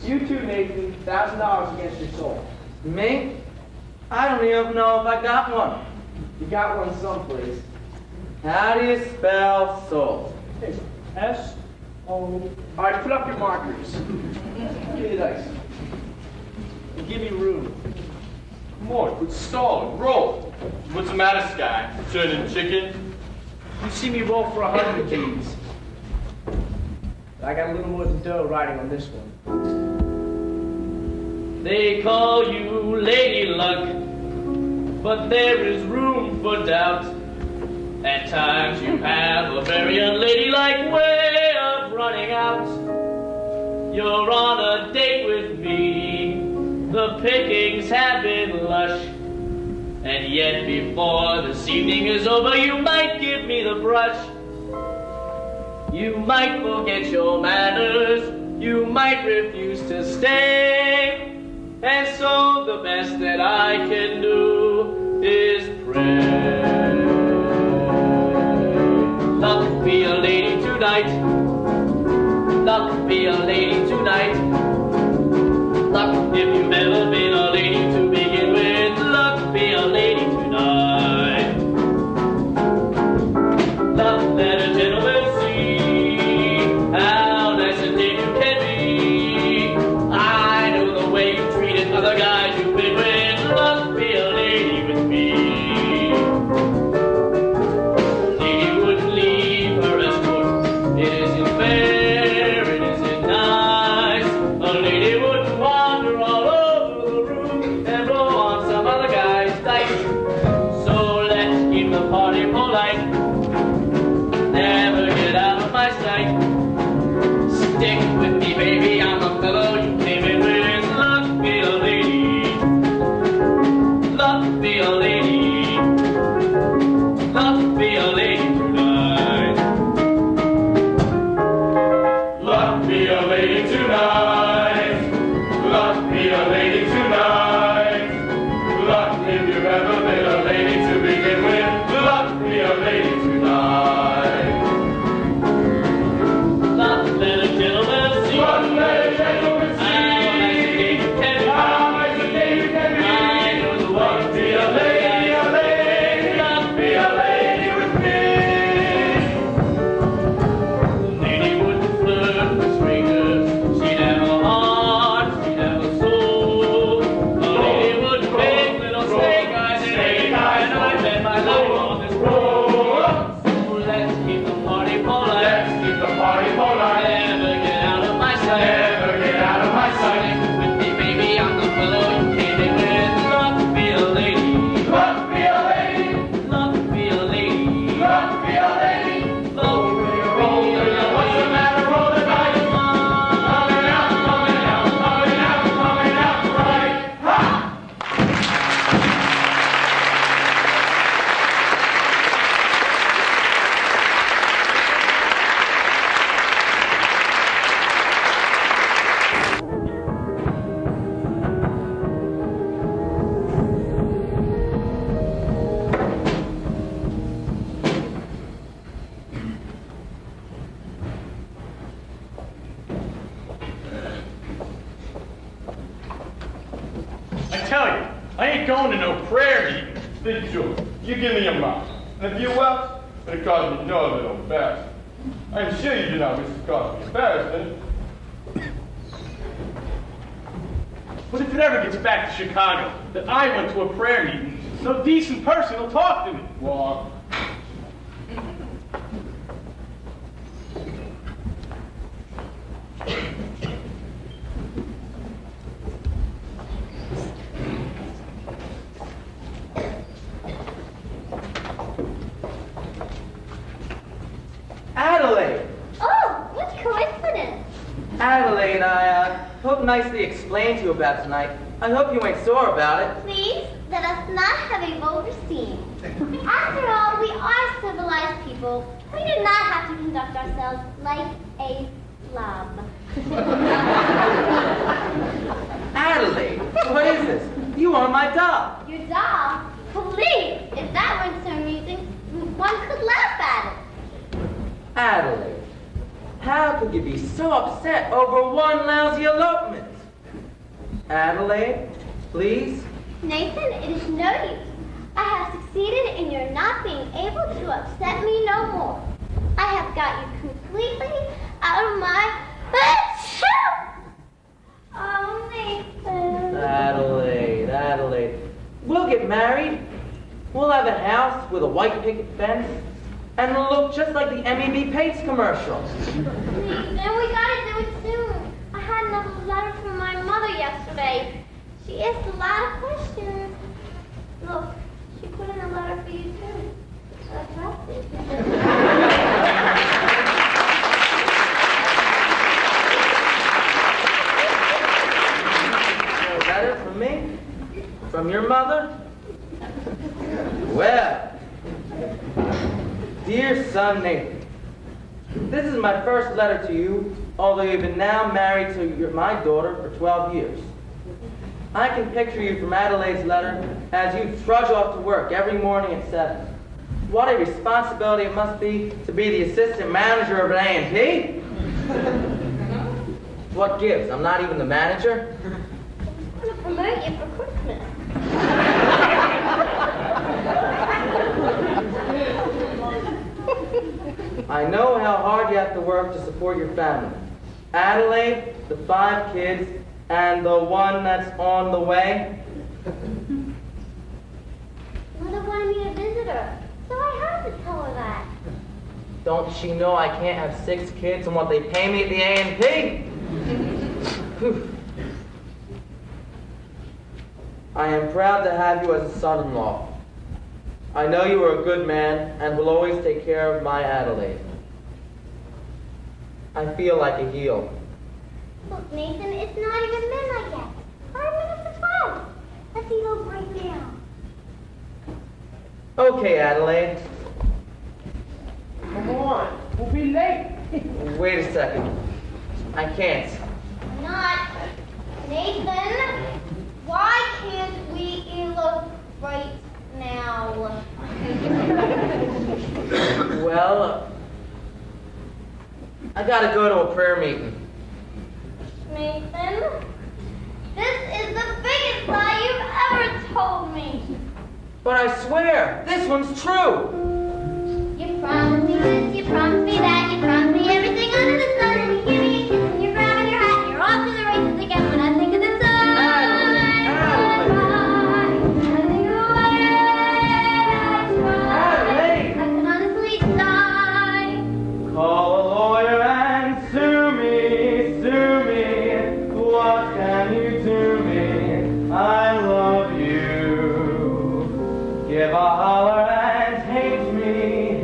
You too, Nathan. $1,000 against your soul. Me? I don't even know if I got one. You got one someplace. How do you spell soul? S-O. All right, put up your markers. Give me the dice. And give me room. Come on, quit stalling. Roll. What's the matter, Sky? Turning chicken? You see me roll for 100 G's. I got a little more than dough riding on this one. They call you Lady Luck, but there is room for doubt. At times you have a very unladylike way of running out. You're on a date with me, the pickings have been lush. And yet before this evening is over, you might give me the brush. You might forget your manners, you might refuse to stay. And so the best that I can do is pray. Luck be a lady tonight. Luck be a lady tonight. Luck if you've ever been a lady to begin with. Luck be a lady tonight. Luck let a gentleman see how nice and deep you can be. I know the way you treated other guys you've been with. Luck be a lady with me. Lady wouldn't leave her escort. It isn't fair, it isn't nice. A lady wouldn't wander all over the room and blow on some other guy's dice. So let's keep the party polite. Never get out of my sight. Stick with me, baby, I'm the fellow you came in with. Luck be a lady. Luck be a lady. Big Jules, you give me a mouth. And if you welt, it'll cause me no little embarrassment. I'm sure you do not wish to cause me embarrassment. But if it ever gets back to Chicago that I went to a prayer meeting, no decent person will talk to me. Walk. Adelaide! Oh, what coincidence. Adelaide, I hope nicely explained to you about tonight. I hope you ain't sore about it. Please, let us not have a vulgar scene. After all, we are civilized people. We do not have to conduct ourselves like a slob. Adelaide, what is this? You are my doll. Your doll? Please, if that weren't so amusing, one could laugh at it. Adelaide, how could you be so upset over one lousy elopement? Adelaide, please? Nathan, it is no use. I have succeeded in your not being able to upset me no more. I have got you completely out of my... Oh, Nathan. Adelaide, Adelaide. We'll get married. We'll have a house with a white picket fence, and it'll look just like the MEB Pates commercial. Nathan, we gotta do it soon. I had another letter from my mother yesterday. She asked a lot of questions. Look, she put in a letter for you too. Addressed it. A letter from me? From your mother? Well, dear son Nathan, this is my first letter to you, although you've been now married to my daughter for 12 years. I can picture you from Adelaide's letter as you trudge off to work every morning at 7. What a responsibility it must be to be the assistant manager of an A&P. What gives? I'm not even the manager. I'm gonna promote you for Christmas. I know how hard you have to work to support your family. Adelaide, the 5 kids, and the one that's on the way. Mother wanted me to visit her, so I had to tell her that. Don't she know I can't have 6 kids and what they pay me at the A&P? I am proud to have you as a son-in-law. I know you are a good man and will always take care of my Adelaide. I feel like a heel. Look, Nathan, it's not even midnight yet. 5 minutes to 12. Let's eat over right now. Okay, Adelaide. Come on, we'll be late. Wait a second. I can't. I'm not. Nathan, why can't we elope right now? Well, I gotta go to a prayer meeting. Nathan, this is the biggest lie you've ever told me. But I swear, this one's true. You promised me this, you promised me that, you promised me everything under the sun, and you give me a kiss and you're grabbing your hat and you're off to the races again when I think of the sun. Adelaide! I can honestly die. Call a lawyer and sue me, sue me. What can you do me? I love you. Give a holler and hate me,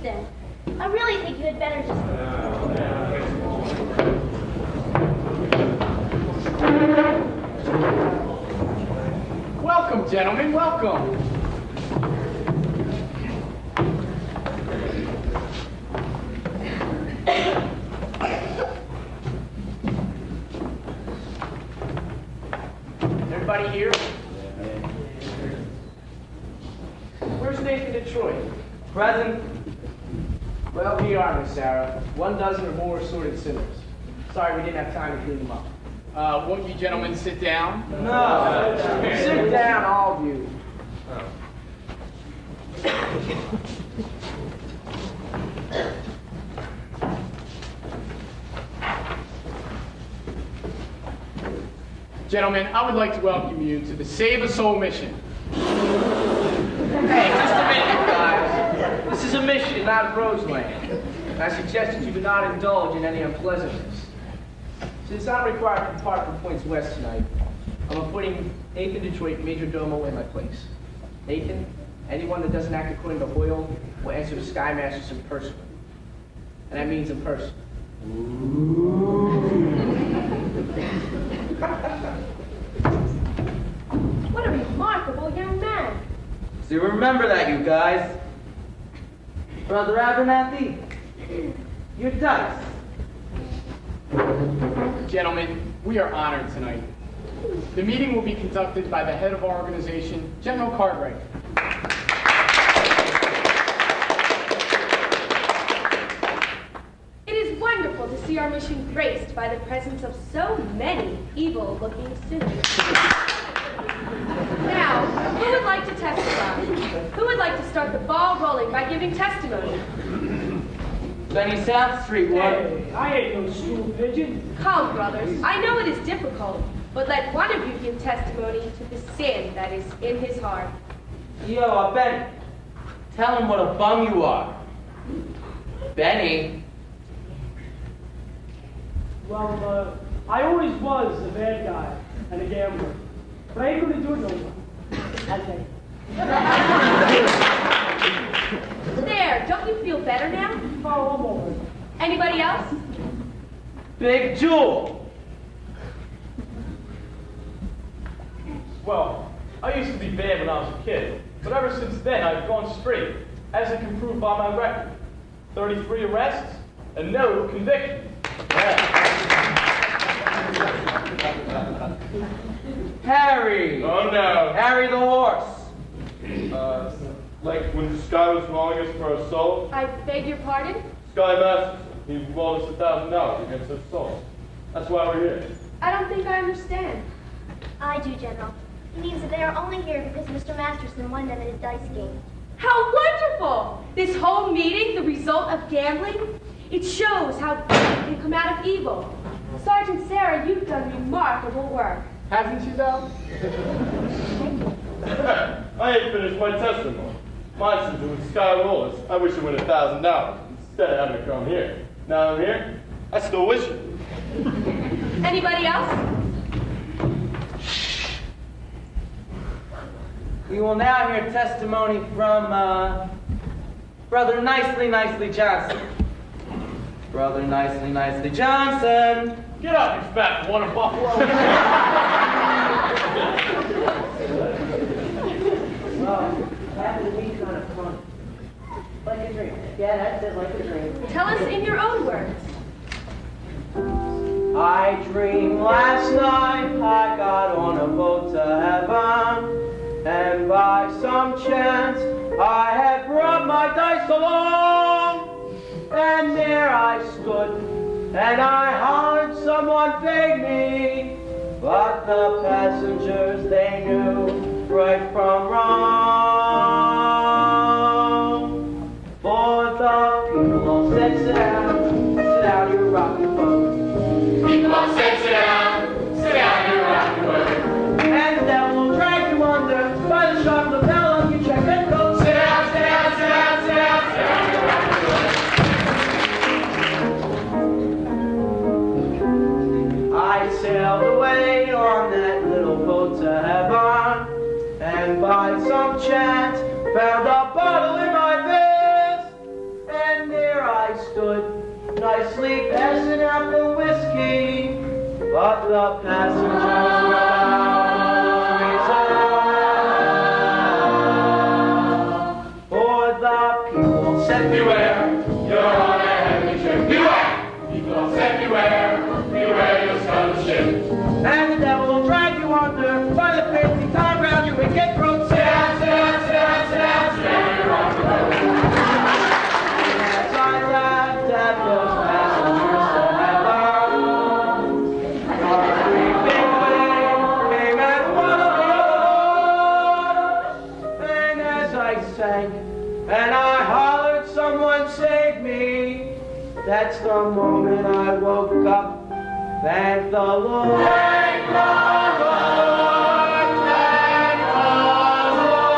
then. I really think you had better just... Welcome, gentlemen, welcome. Everybody here? Where's Nathan Detroit? Present. Well, here you are, Miss Sarah. 1 dozen or more assorted sinners. Sorry we didn't have time to clean them up. Won't you gentlemen sit down? No. Sit down, all of you. Gentlemen, I would like to welcome you to the Save a Soul mission. Hey, just a minute, guys. This is a mission, not Roseland. And I suggest that you do not indulge in any unpleasantness. Since I'm required to depart from Points West tonight, I'm appointing Nathan Detroit Major Domo in my place. Nathan, anyone that doesn't act according to Hoyle will answer the Sky Masters in person. And that means in person. What a remarkable young man. So remember that, you guys. Brother Abernathy, your dice. Gentlemen, we are honored tonight. The meeting will be conducted by the head of our organization, General Cartwright. It is wonderful to see our mission graced by the presence of so many evil-looking sinners. Now, who would like to testify? Who would like to start the ball rolling by giving testimony? Benny South Street, what? Hey, I ain't no stool pigeon. Come, brothers. I know it is difficult, but let one of you give testimony to the sin that is in his heart. Yo, Benny, tell him what a bum you are. Benny. Well, I always was a bad guy and a gambler. But I ain't gonna do it no more. Okay. There, don't you feel better now? Follow more. Anybody else? Big Jewel. Well, I used to be bad when I was a kid, but ever since then I've gone straight, as I can prove by my record. 33 arrests and no convictions. Harry. Oh no. Harry the horse. Like when Sky was wronging us for our souls, I beg your pardon? Sky Masters, he rolled us $1,000 against our souls. That's why we're here. I don't think I understand. I do, General. It means that they are only here because Mr. Masterson won them at a dice game. How wonderful! This whole meeting, the result of gambling, it shows how good can come out of evil. Sergeant Sarah, you've done remarkable work. Haven't you, though? I ain't finished my testimony. Mine says it was Sky Rollers. I wish it went $1,000 instead of having to come here. Now I'm here, I still wish it. Anybody else? We will now hear testimony from Brother Nicely Johnson. Brother Nicely Johnson. Get up, you fat water buffalo. Well, that would be kind of fun. Like a dream. Yeah, that's it, like a dream. Tell us in your own words. I dreamed last night I got on a boat to heaven, and by some chance I had brought my dice along, and there I stood, and I hollered someone paid me, but the passengers, they knew right from wrong. For the people all said, sit down, you rockin' boat. People all said, sit down, you rockin' boat. And the devil will drag you under by the sharp lapel of your checkered coat. Sit down, sit down, sit down, sit down, sit down, you rockin' boat. I sailed away on that little boat to heaven, and by some chance found a bottle in my fist, but the passengers without reason. For the people said beware, you're on a heavy trip. Beware! People said beware, beware you'll scuttle the ship. And the devil will drag you under by the fancy time round you and get broke. Sit down, sit down, sit down, sit down, sit down, you're on the road. As I laughed at those passengers so heavy, our creeping plane came and one of the and as I sank and I hollered, someone save me. That's the moment I woke up. Thank the Lord. Thank the Lord. Thank the Lord.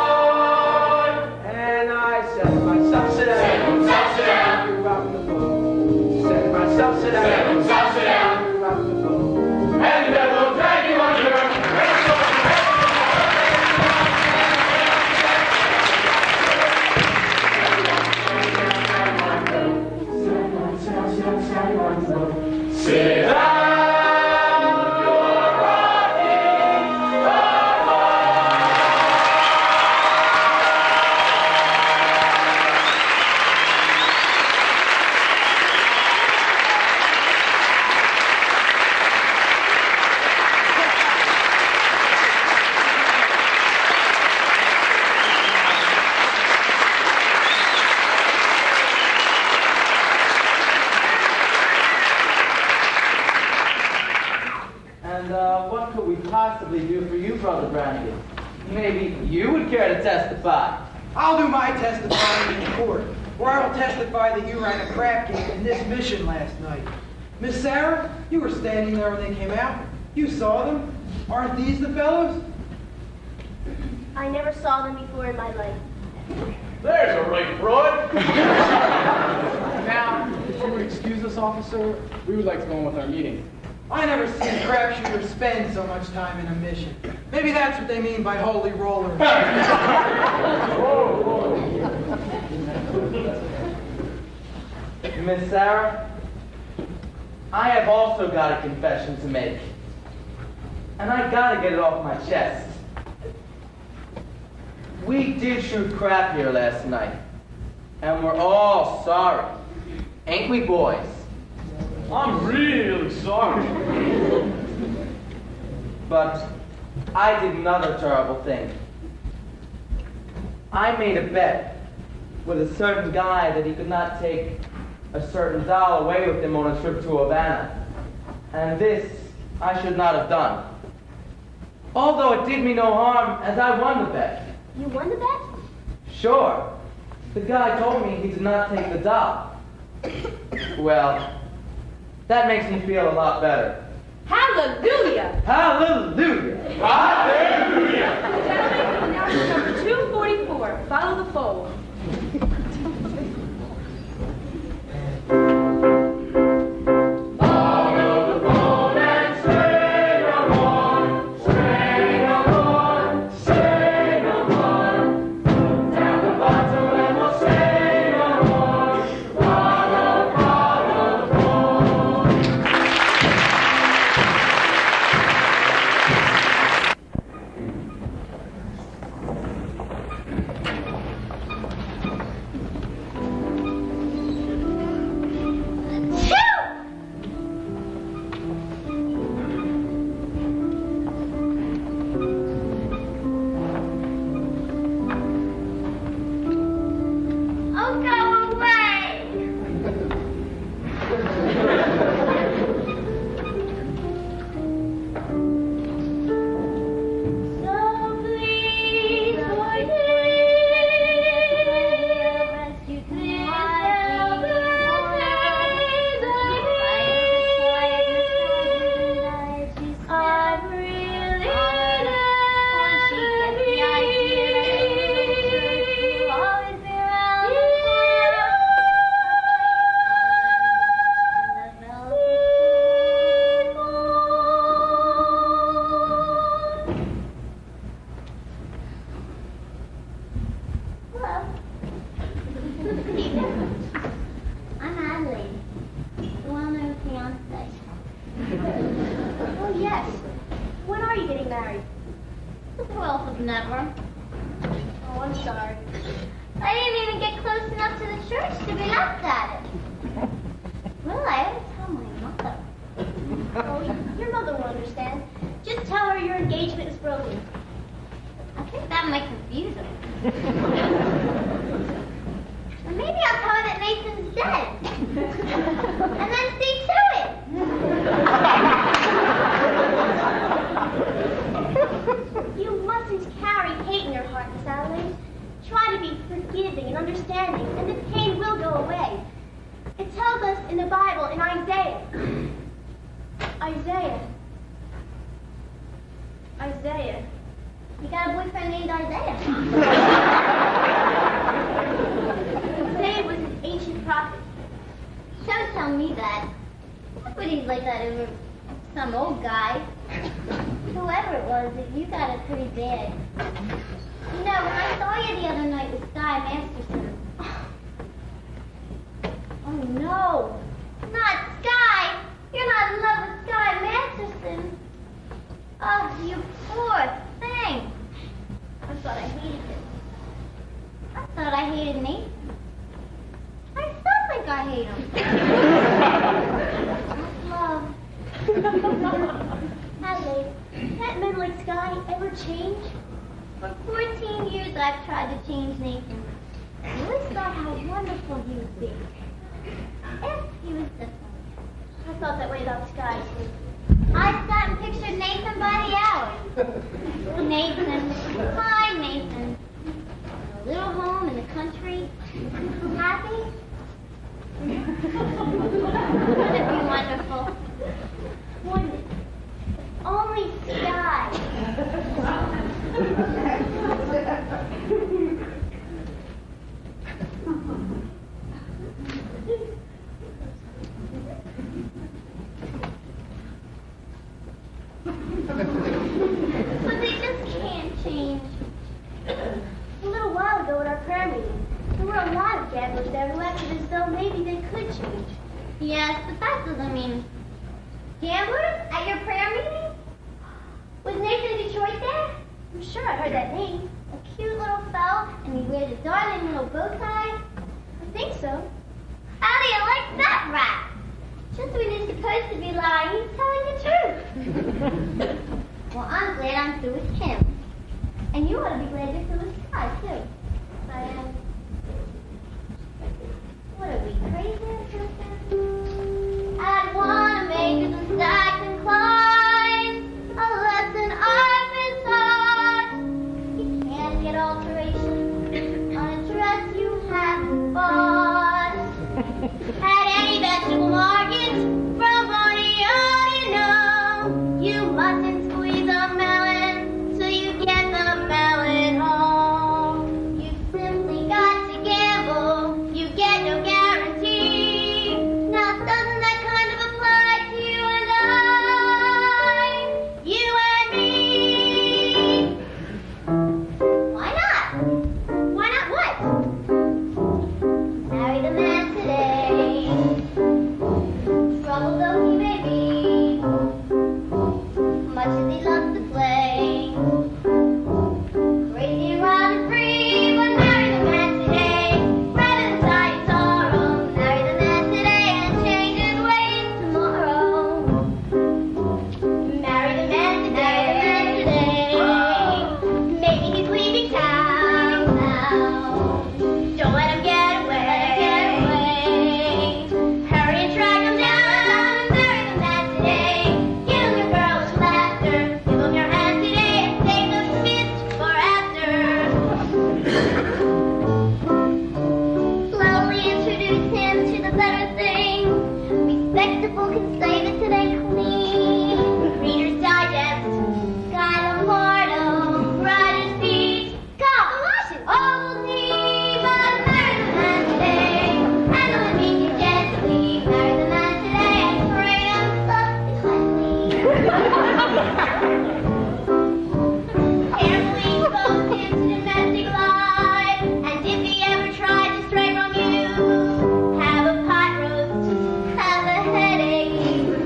And I said to myself, sit down. Said to myself, sit down. You're rocking the boat. Said to myself, sit down. Said to myself, sit down. You're rocking the boat. And the devil will drag you under. Sit down, you're rocking the And what could we possibly do for you, Brother Brannigan? Maybe you would care to testify. I'll do my testifying in court, where I will testify that you ran a crap game in this mission last night. Miss Sarah, you were standing there when they came out. You saw them. Aren't these the fellows? I never saw them before in my life. There's a right broad. Now, if you would excuse us, officer, we would like to go on with our meeting. I never seen a crapshooter spend so much time in a mission. Maybe that's what they mean by holy roller. Miss Sarah, I have also got a confession to make. And I gotta get it off my chest. We did shoot crap here last night. And we're all sorry. Ain't we, boys? I'm really sorry. But I did another terrible thing. I made a bet with a certain guy that he could not take a certain doll away with him on a trip to Havana. And this I should not have done. Although it did me no harm, as I won the bet. You won the bet? Sure. The guy told me he did not take the doll. Well, that makes me feel a lot better. Hallelujah! Hallelujah! Hallelujah! Gentlemen, now to number 244. Follow the fold. I'm Adelaide, the one-known fiance. Oh, yes. When are you getting married? The 12th of never. Oh, I'm sorry. I didn't even get close enough to the church to be laughed at it. Well, I ought to tell my mother. Oh, your mother will understand. Just tell her your engagement is broken. I think that might confuse her. Or maybe I'll tell her that Nathan's dead. And then see to it. You mustn't carry hate in your heart, Miss Adelaide. Try to be forgiving and understanding, and the pain will go away. It tells us in the Bible, in Isaiah. Isaiah. You got a boyfriend named Isaiah. Isaiah was an ancient prophet. Don't tell me that. Nobody's like that over some old guy. Whoever it was, you got it pretty bad. You know, when I saw you the other night with Sky Masterson. Oh no, not Sky. You're not in love with Sky Masterson. Oh, you poor thing. I thought I hated him. I thought I hated Nathan. I still think I hate him. Love. Adelaide, can't men like Sky ever change? For 14 years I've tried to change Nathan. I always thought how wonderful he would be. If he was different. I thought that way about Sky too. I sat and pictured Nathan by the hour. Nathan, my Nathan. A little home in the country. Happy? Wouldn't it be wonderful? Wouldn't it? Only Sky. But they just can't change. A little while ago at our prayer meeting, there were a lot of gamblers there who acted as though maybe they could change. Yes, but that doesn't mean... Gamblers? At your prayer meeting? Was Nathan Detroit there? I'm sure I heard that name. A cute little fellow, and he wears a darling little bow tie. I think so. How do you like that rat? Just when he's supposed to be lying, he's telling the truth. Well, I'm glad I'm through with him. And you ought to be glad you're through with Sky, too. I am. What are we, crazy? I'd want to make it the stacks and climbs. A lesson I've been taught. You can't get alterations on a dress you haven't bought. At any vegetable market, from what you already know, you mustn't squeeze a melon till you get the melon home. You simply got to gamble, you get no guarantee. Now doesn't that kind of apply to you and I? You and me. Why not? Why not what? Marry the man today. Trouble though he may be, much as he loves to play. Crazy and wild and free, but marry the man today. Rather than die in sorrow, marry the man today and change his ways tomorrow. Marry the man today. Maybe he's leaving town now. Don't let him get away. Hurry and track him down. Marry the man today. Give him your girlish laughter. Give him your hand today and save the fist for after. Slowly introduce him to the better thing. Respectable can save it today clean. Reader's Digest, Guy Lombardo, Writer's Beat, Galoshes, Ovaltine, but marry the man today. Handle him meek and gently. Marry the man today and pray him Carefully expose him to domestic life, and if he ever tries to stray from you, have a pot roast, have a headache.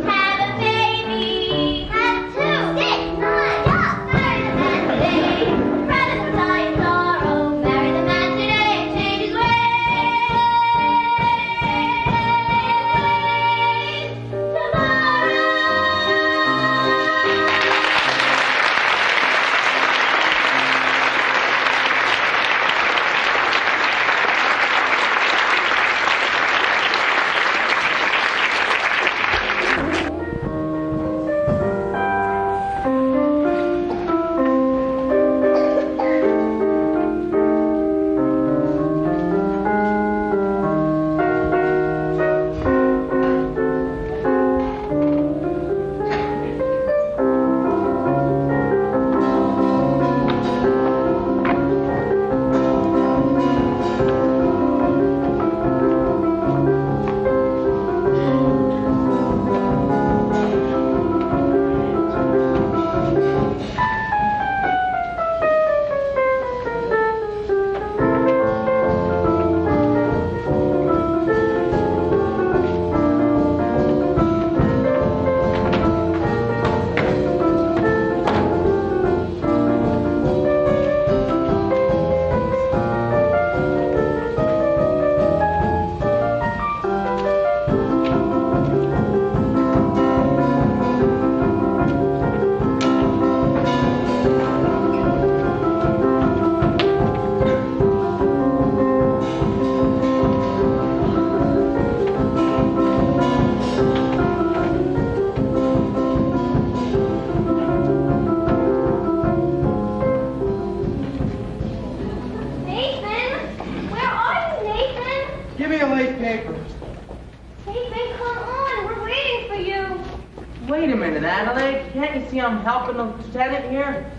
Wait a minute, Adelaide. Can't you see I'm helping the lieutenant here?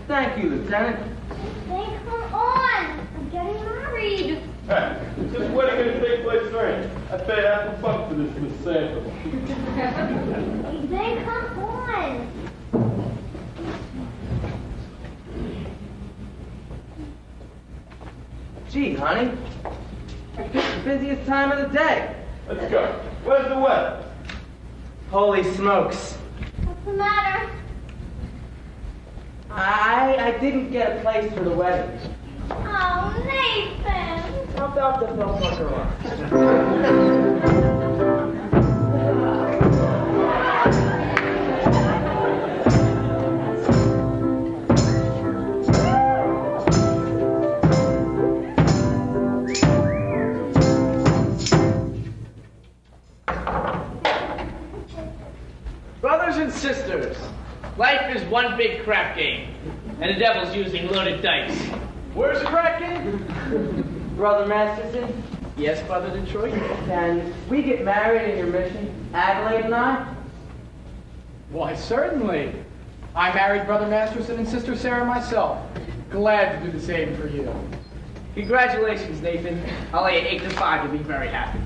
Thank you, Lieutenant. Hey, come on! I'm getting married. Hey, is this wedding going to take place soon? I paid $50 for this Miss Sanford. Hey, come on! Gee, honey. It's the busiest time of the day. Let's go. Where's the wedding? Holy smokes. What's the matter? I didn't get a place for the wedding. Oh, Nathan! How about the bell fucker Brothers and sisters, life is one big crap game, and the devil's using loaded dice. Where's the crap game? Brother Masterson, Yes, Brother Detroit? can we get married in your mission, Adelaide and I? Why, certainly. I married Brother Masterson and Sister Sarah myself. Glad to do the same for you. Congratulations, Nathan. I'll lay it 8 to 5 to be very happy.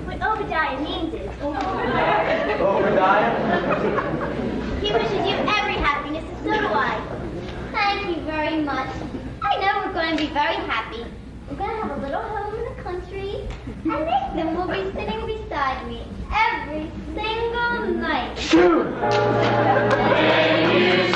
What Obadiah means is, Obadiah? he wishes you every happiness, and so do I. Thank you very much. I know we're going to be very happy. We're going to have a little home in the country, and Nathan will be sitting beside me every single night. Shoot! When you